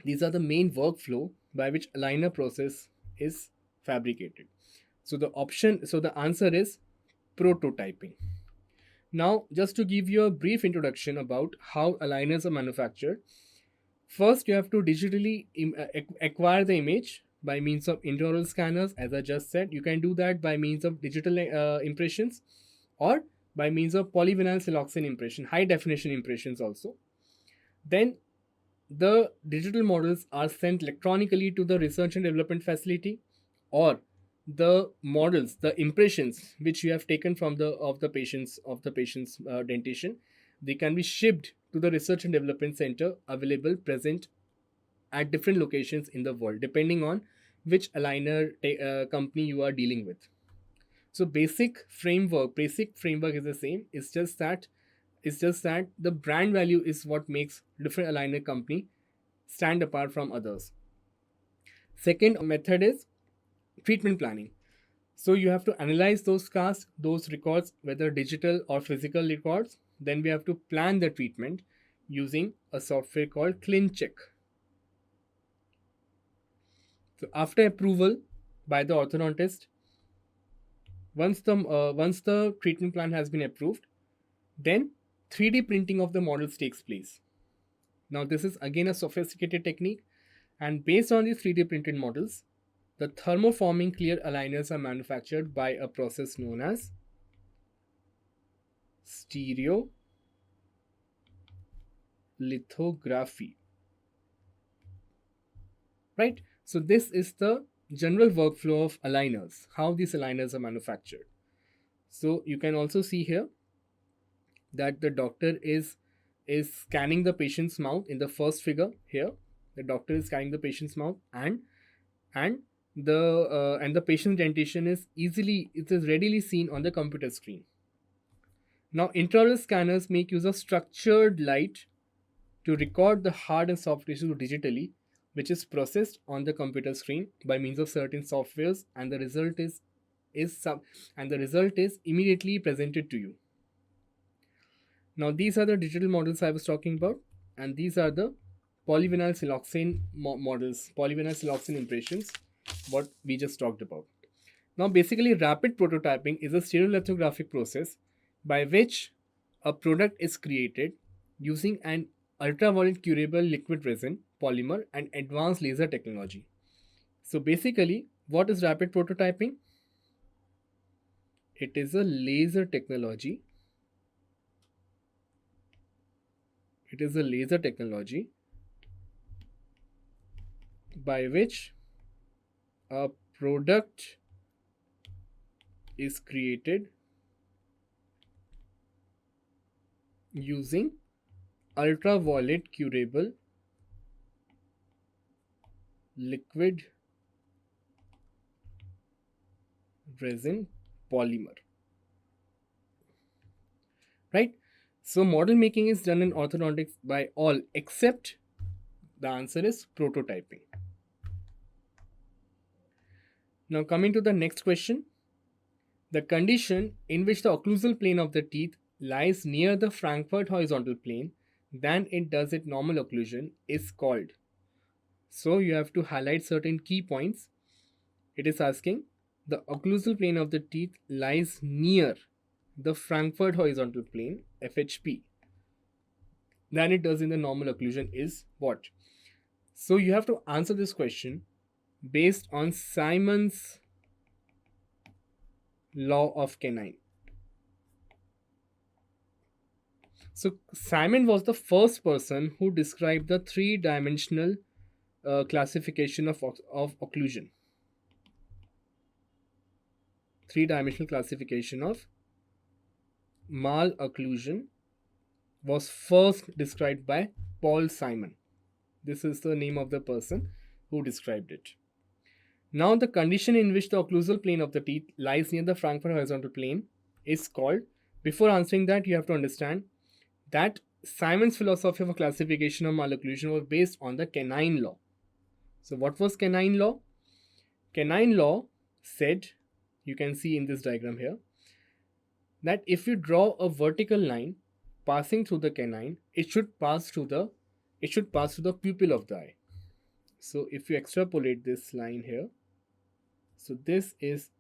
S1: These are the main workflow by which aligner process is fabricated. So the answer is prototyping. Now, just to give you a brief introduction about how aligners are manufactured, first you have to digitally acquire the image by means of intraoral scanners. As I just said, you can do that by means of digital impressions, or by means of polyvinyl siloxane impression, high definition impressions also. Then the digital models are sent electronically to the research and development facility, or the models, the impressions which you have taken from the patient's dentition, they can be shipped to the research and development center available present at different locations in the world, depending on which aligner company you are dealing with. So basic framework is the same. It's just that the brand value is what makes different aligner company stand apart from others. Second method is treatment planning. So you have to analyze those scars, those records, whether digital or physical records. Then we have to plan the treatment using a software called ClinCheck. So after approval by the orthodontist, once the treatment plan has been approved, then 3D printing of the models takes place. Now, this is again a sophisticated technique, and based on these 3D printed models, the thermoforming clear aligners are manufactured by a process known as stereolithography. Right? So, this is the general workflow of aligners, how these aligners are manufactured. So, you can also see here that the doctor is scanning the patient's mouth in the first figure here. The doctor is scanning the patient's mouth, and the patient's dentition is readily seen on the computer screen. Now, intraoral scanners make use of structured light to record the hard and soft tissue digitally, which is processed on the computer screen by means of certain softwares, and the result is immediately presented to you. Now, these are the digital models I was talking about, and these are the polyvinyl siloxane models, polyvinyl siloxane impressions, what we just talked about. Now, basically, rapid prototyping is a stereolithographic process by which a product is created using an ultraviolet curable liquid resin, polymer, and advanced laser technology. So, basically, what is rapid prototyping? It is a laser technology. It is a laser technology by which a product is created using ultraviolet curable liquid resin polymer. Right? So model making is done in orthodontics by all except the answer is prototyping. Now coming to the next question. The condition in which the occlusal plane of the teeth lies near the Frankfurt horizontal plane than it does at normal occlusion is called. So you have to highlight certain key points. It is asking the occlusal plane of the teeth lies near the Frankfurt horizontal plane FHP than it does in the normal occlusion is what? So you have to answer this question based on Simon's law of canine. So Simon was the first person who described the three-dimensional classification of occlusion. Three-dimensional classification of malocclusion was first described by Paul Simon. This is the name of the person who described it. Now, the condition in which the occlusal plane of the teeth lies near the Frankfurt horizontal plane is called. Before answering that, you have to understand that Simon's philosophy of a classification of malocclusion was based on the canine law. So, what was canine law? Canine law said, you can see in this diagram here, that if you draw a vertical line passing through the canine, it should pass through the pupil of the eye. So if you extrapolate this line here, so this is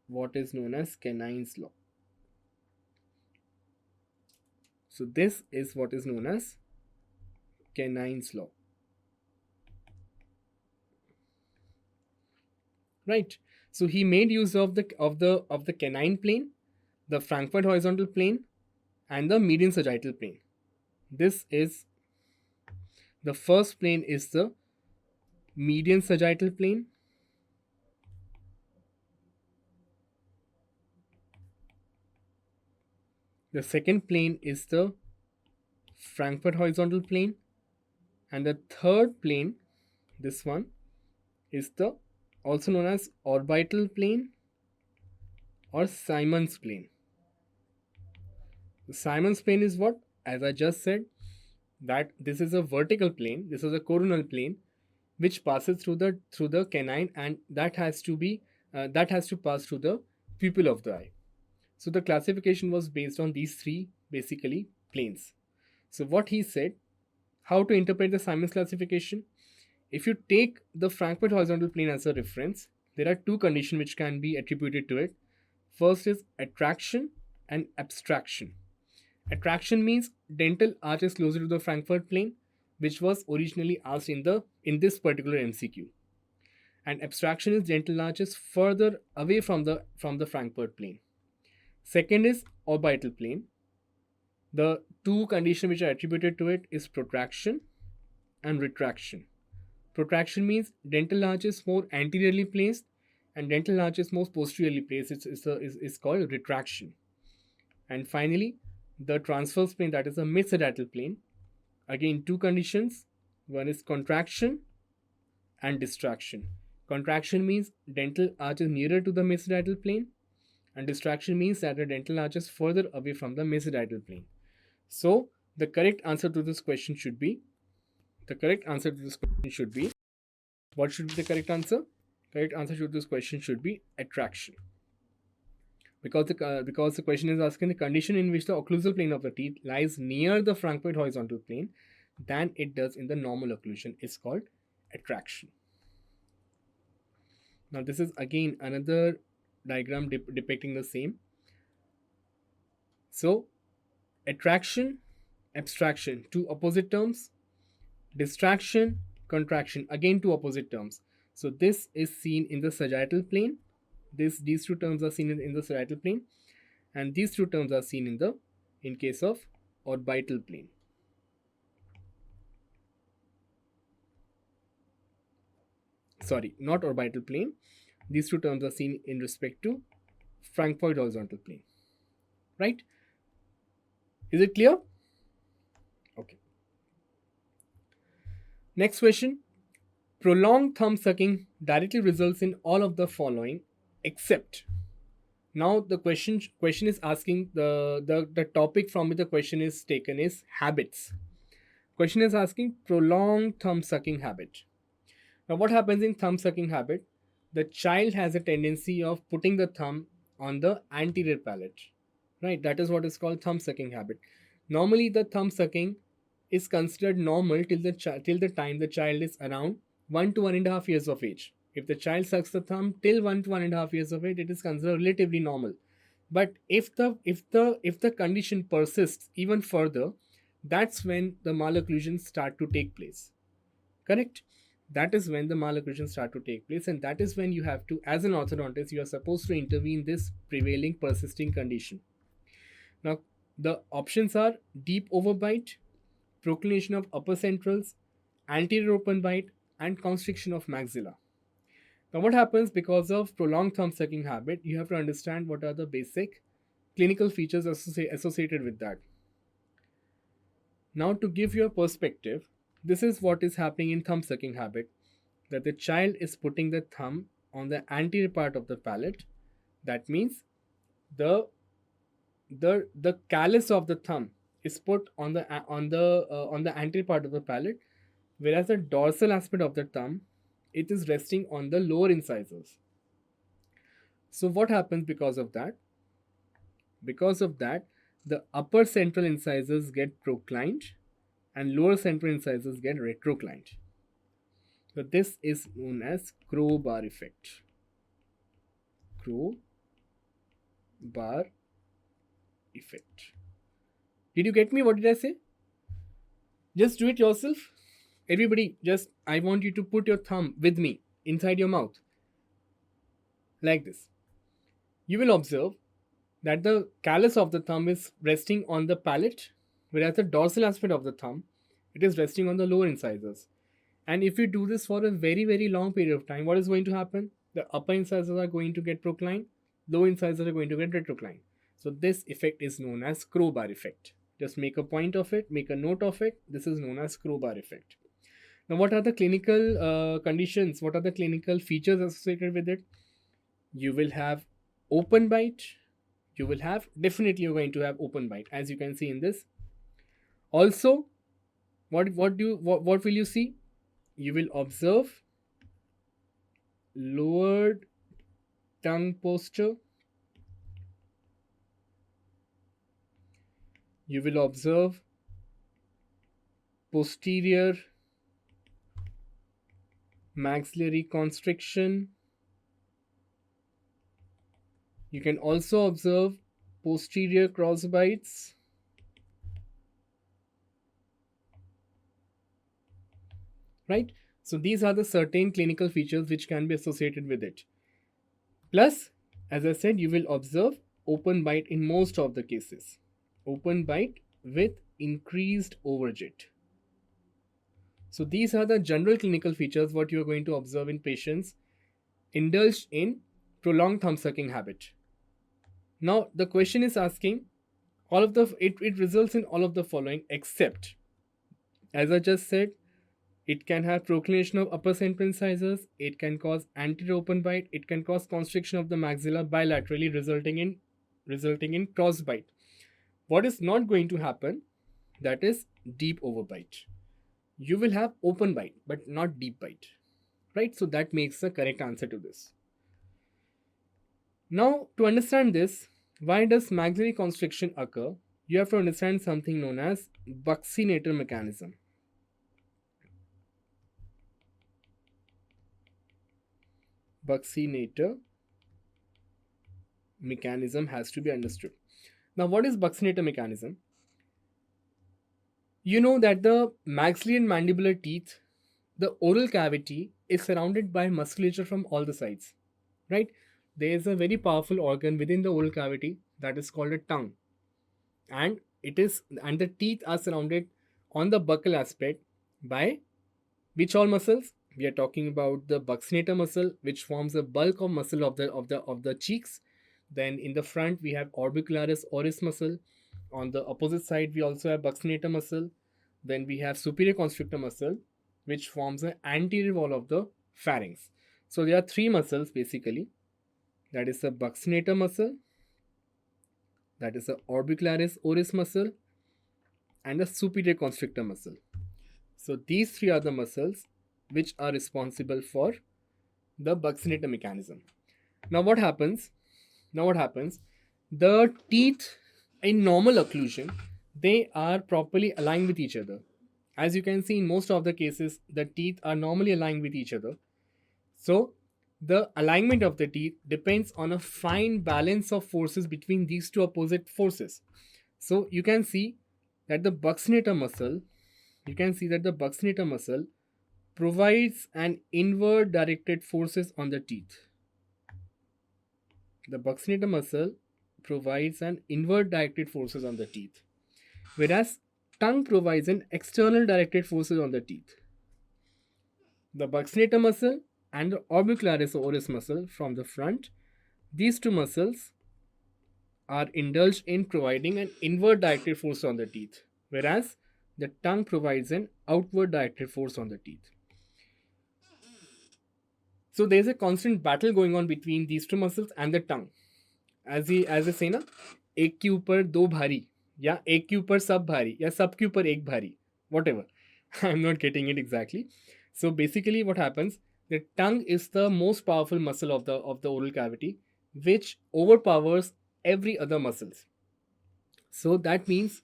S1: what is known as canine's law. So this is what is known as canine's law. Right. So he made use of the canine plane, the Frankfurt horizontal plane, and the median sagittal plane. This is the first plane is the median sagittal plane. The second plane is the Frankfurt horizontal plane, and the third plane, this one, is the also known as orbital plane or Simon's plane. The Simon's plane is what? As I just said, that this is a vertical plane, this is a coronal plane which passes through the canine, and that has to pass through the pupil of the eye. So the classification was based on these three basically planes. So what he said, how to interpret the Simon's classification? If you take the Frankfurt horizontal plane as a reference, there are two conditions which can be attributed to it. First is attraction and abstraction. Attraction means dental arch is closer to the Frankfurt plane, which was originally asked in this particular MCQ. And abstraction is dental arch is further away from the Frankfurt plane. Second is orbital plane. The two conditions which are attributed to it is protraction and retraction. Protraction means dental arch is more anteriorly placed and dental arch is more posteriorly placed. It's called retraction. And finally, the transverse plane, that is the mid-sagittal plane. Again, two conditions. One is contraction and distraction. Contraction means dental arch is nearer to the mid-sagittal plane, and distraction means that the dental arch is further away from the mid-sagittal plane. So, the correct answer to this question should be, what should be the correct answer? Correct answer to this question should be attraction. Because the question is asking the condition in which the occlusal plane of the teeth lies near the Frankfurt horizontal plane than it does in the normal occlusion is called attraction. Now this is again another diagram depicting the same. So attraction, abstraction, two opposite terms. Distraction, contraction, again two opposite terms. So this is seen in the sagittal plane. These two terms are seen in the sagittal plane, and these two terms are seen in case of orbital plane. Sorry, not orbital plane. These two terms are seen in respect to Frankfurt horizontal plane. Right? Is it clear? Okay. Next question. Prolonged thumb sucking directly results in all of the following except. Now the question is asking the topic from which the question is taken is habits. Question is asking prolonged thumb sucking habit. Now what happens in thumb sucking habit? The child has a tendency of putting the thumb on the anterior palate. Right? That is what is called thumb sucking habit. Normally the thumb sucking is considered normal till the time the child is around 1 to 1.5 years of age. If the child sucks the thumb till 1 to 1.5 years of age, it is considered relatively normal. But if the condition persists even further, that's when the malocclusions start to take place. Correct? That is when the malocclusions start to take place, and that is when you have to, as an orthodontist, you are supposed to intervene this prevailing persisting condition. Now, the options are deep overbite, proclination of upper centrals, anterior open bite, and constriction of maxilla. Now, what happens because of prolonged thumb sucking habit? You have to understand what are the basic clinical features associated with that. Now, to give you a perspective, this is what is happening in thumb sucking habit, that the child is putting the thumb on the anterior part of the palate. That means the callus of the thumb is put on the anterior part of the palate, whereas the dorsal aspect of the thumb, it is resting on the lower incisors. So what happens because of that? Because of that, the upper central incisors get proclined and lower central incisors get retroclined. So this is known as crowbar effect. Crowbar effect. Did you get me? What did I say? Just do it yourself. Everybody, I want you to put your thumb with me inside your mouth. Like this. You will observe that the callus of the thumb is resting on the palate, whereas the dorsal aspect of the thumb, it is resting on the lower incisors. And if you do this for a very, very long period of time, what is going to happen? The upper incisors are going to get proclined, lower incisors are going to get retroclined. So this effect is known as crowbar effect. Just make a point of it, make a note of it. This is known as crowbar effect. Now, what are the clinical conditions? What are the clinical features associated with it? You will have open bite. Definitely you're going to have open bite, as you can see in this. Also, what will you see? You will observe lowered tongue posture. You will observe posterior maxillary constriction. You can also observe posterior cross bites. right? So these are the certain clinical features which can be associated with it. Plus, as I said, you will observe open bite in most of the cases. Open bite with increased overjet. So these are the general clinical features what you are going to observe in patients indulged in prolonged thumb sucking habit. Now the question is asking all of the it results in all of the following except, as I just said, it can have proclination of upper central incisors, it can cause anterior open bite, it can cause constriction of the maxilla bilaterally resulting in cross bite. What is not going to happen, that is deep overbite. You will have open bite but not deep bite, right? So that makes the correct answer to this. Now to understand this, why does maxillary constriction occur, you have to understand something known as buccinator mechanism. Buccinator mechanism has to be understood. Now what is buccinator mechanism? You know that the maxillary and mandibular teeth, the oral cavity is surrounded by musculature from all the sides, right? There is a very powerful organ within the oral cavity that is called a tongue, and the teeth are surrounded on the buccal aspect by which all muscles? We are talking about the buccinator muscle, which forms the bulk of muscle of the cheeks. Then in the front we have orbicularis oris muscle. On the opposite side we also have buccinator muscle. Then we have superior constrictor muscle, which forms the anterior wall of the pharynx. So there are three muscles basically. That is the buccinator muscle, that is the orbicularis oris muscle, and the superior constrictor muscle. So these three are the muscles which are responsible for the buccinator mechanism. Now what happens? The teeth in normal occlusion, they are properly aligned with each other. As you can see, in most of the cases, the teeth are normally aligned with each other. So the alignment of the teeth depends on a fine balance of forces between these two opposite forces. So you can see that the buccinator muscle provides an inward directed forces on the teeth. The buccinator muscle provides an inward directed forces on the teeth, whereas tongue provides an external directed forces on the teeth. The buccinator muscle and the orbicularis oris muscle from the front, these two muscles are indulged in providing an inward directed force on the teeth, whereas the tongue provides an outward directed force on the teeth. So there is a constant battle going on between these two muscles and the tongue. As I say ना, एक के ऊपर दो भारी या एक के ऊपर सब भारी या सब के ऊपर एक भारी, whatever. I'm not getting it exactly. So basically what happens, the tongue is the most powerful muscle of the oral cavity, which overpowers every other muscles. So that means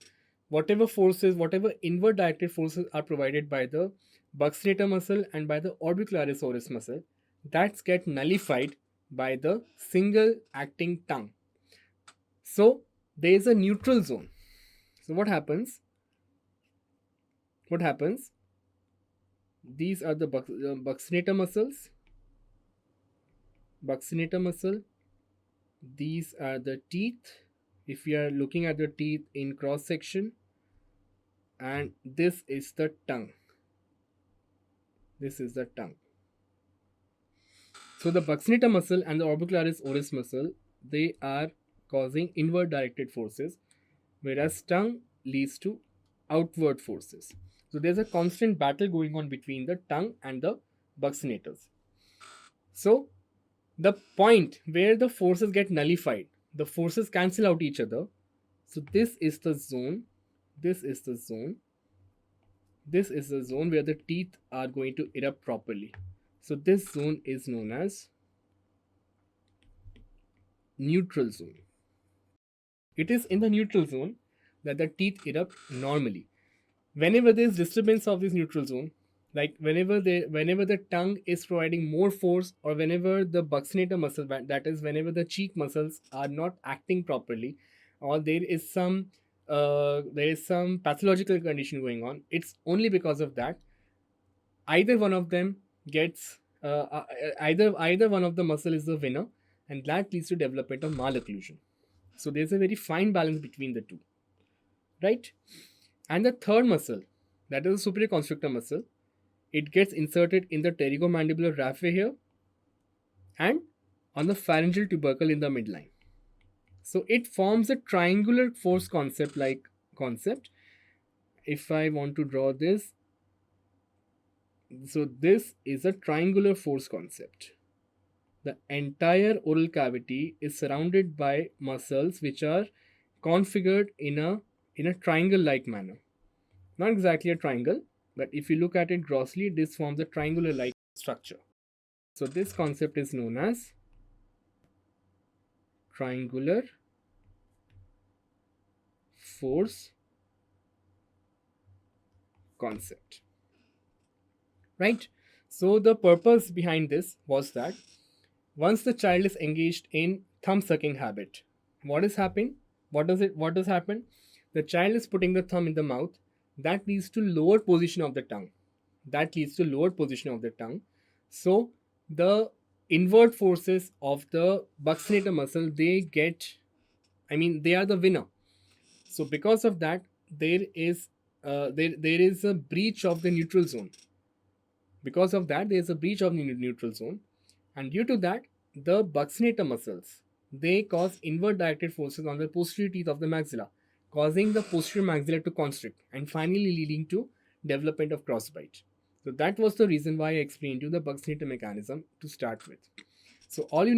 S1: whatever inward directed forces are provided by the buccinator muscle and by the orbicularis oris muscle, that's get nullified by the single acting tongue. So there is a neutral zone. So what happens? These are the buccinator muscles. Buccinator muscle. These are the teeth. If we are looking at the teeth in cross section, and this is the tongue. This is the tongue. So the buccinator muscle and the orbicularis oris muscle, they are causing inward directed forces, whereas tongue leads to outward forces. So there's a constant battle going on between the tongue and the buccinators. So the point where the forces get nullified, the forces cancel out each other. So this is the zone where the teeth are going to erupt properly. So this zone is known as neutral zone. It is in the neutral zone that the teeth erupt normally. Whenever there is disturbance of this neutral zone, like whenever the tongue is providing more force, or whenever the buccinator muscle, that is whenever the cheek muscles are not acting properly, or there is some pathological condition going on, it's only because of that either one of them gets either one of the muscle is the winner, and that leads to development of malocclusion. So there's a very fine balance between the two, right? And the third muscle, that is the superior constrictor muscle, it gets inserted in the pterygomandibular raphe here and on the pharyngeal tubercle in the midline. So it forms a triangular force concept. If I want to draw this, so this is a triangular force concept. The entire oral cavity is surrounded by muscles which are configured in a triangle like manner. Not exactly a triangle, but if you look at it grossly, this forms a triangular like structure. So this concept is known as triangular force concept, right? So the purpose behind this was that once the child is engaged in thumb sucking habit, what is happening? What does happen? The child is putting the thumb in the mouth. That leads to lower position of the tongue. So the inward forces of the buccinator muscle, they are the winner. So because of that, there is a breach of the neutral zone. And due to that, the buccinator muscles, they cause inward directed forces on the posterior teeth of the maxilla, causing the posterior maxilla to constrict and finally leading to development of crossbite. So that was the reason why I explained you the buccinator mechanism to start with. So all you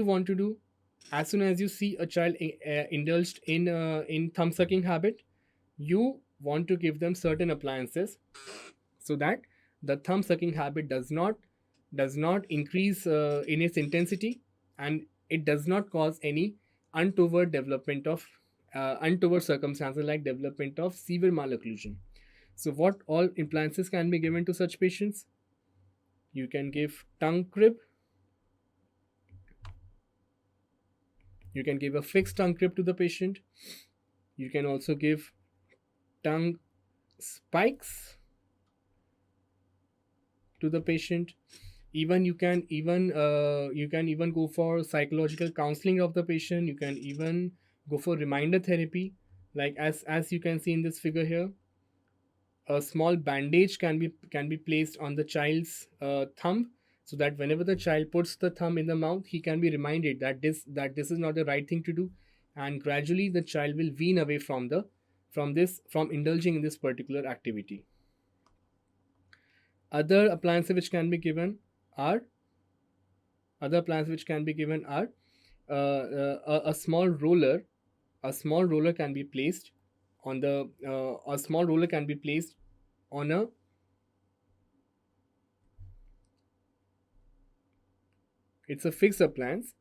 S1: want to do, as soon as you see a child indulged in thumb sucking habit, you want to give them certain appliances so that the thumb sucking habit does not increase in its intensity, and it does not cause any untoward circumstances like development of severe malocclusion. So what all appliances can be given to such patients? You can give tongue crib. You can give a fixed tongue crib to the patient. You can also give tongue spikes to the patient. Even you can even go for psychological counseling of the patient. You can even go for reminder therapy, like as you can see in this figure here. A small bandage can be placed on the child's thumb, so that whenever the child puts the thumb in the mouth, he can be reminded that this is not the right thing to do, and gradually the child will wean away from indulging in this particular activity. Other appliances which can be given are a small roller. A small roller can be placed on a it's a fixed appliance,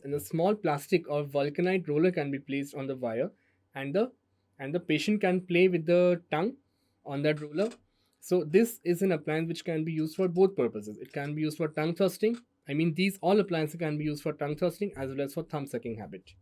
S1: and a small plastic or vulcanite roller can be placed on the wire, and the patient can play with the tongue on that roller. So this is an appliance which can be used for both purposes. It can be used for tongue thrusting. These all appliances can be used for tongue thrusting as well as for thumb sucking habit.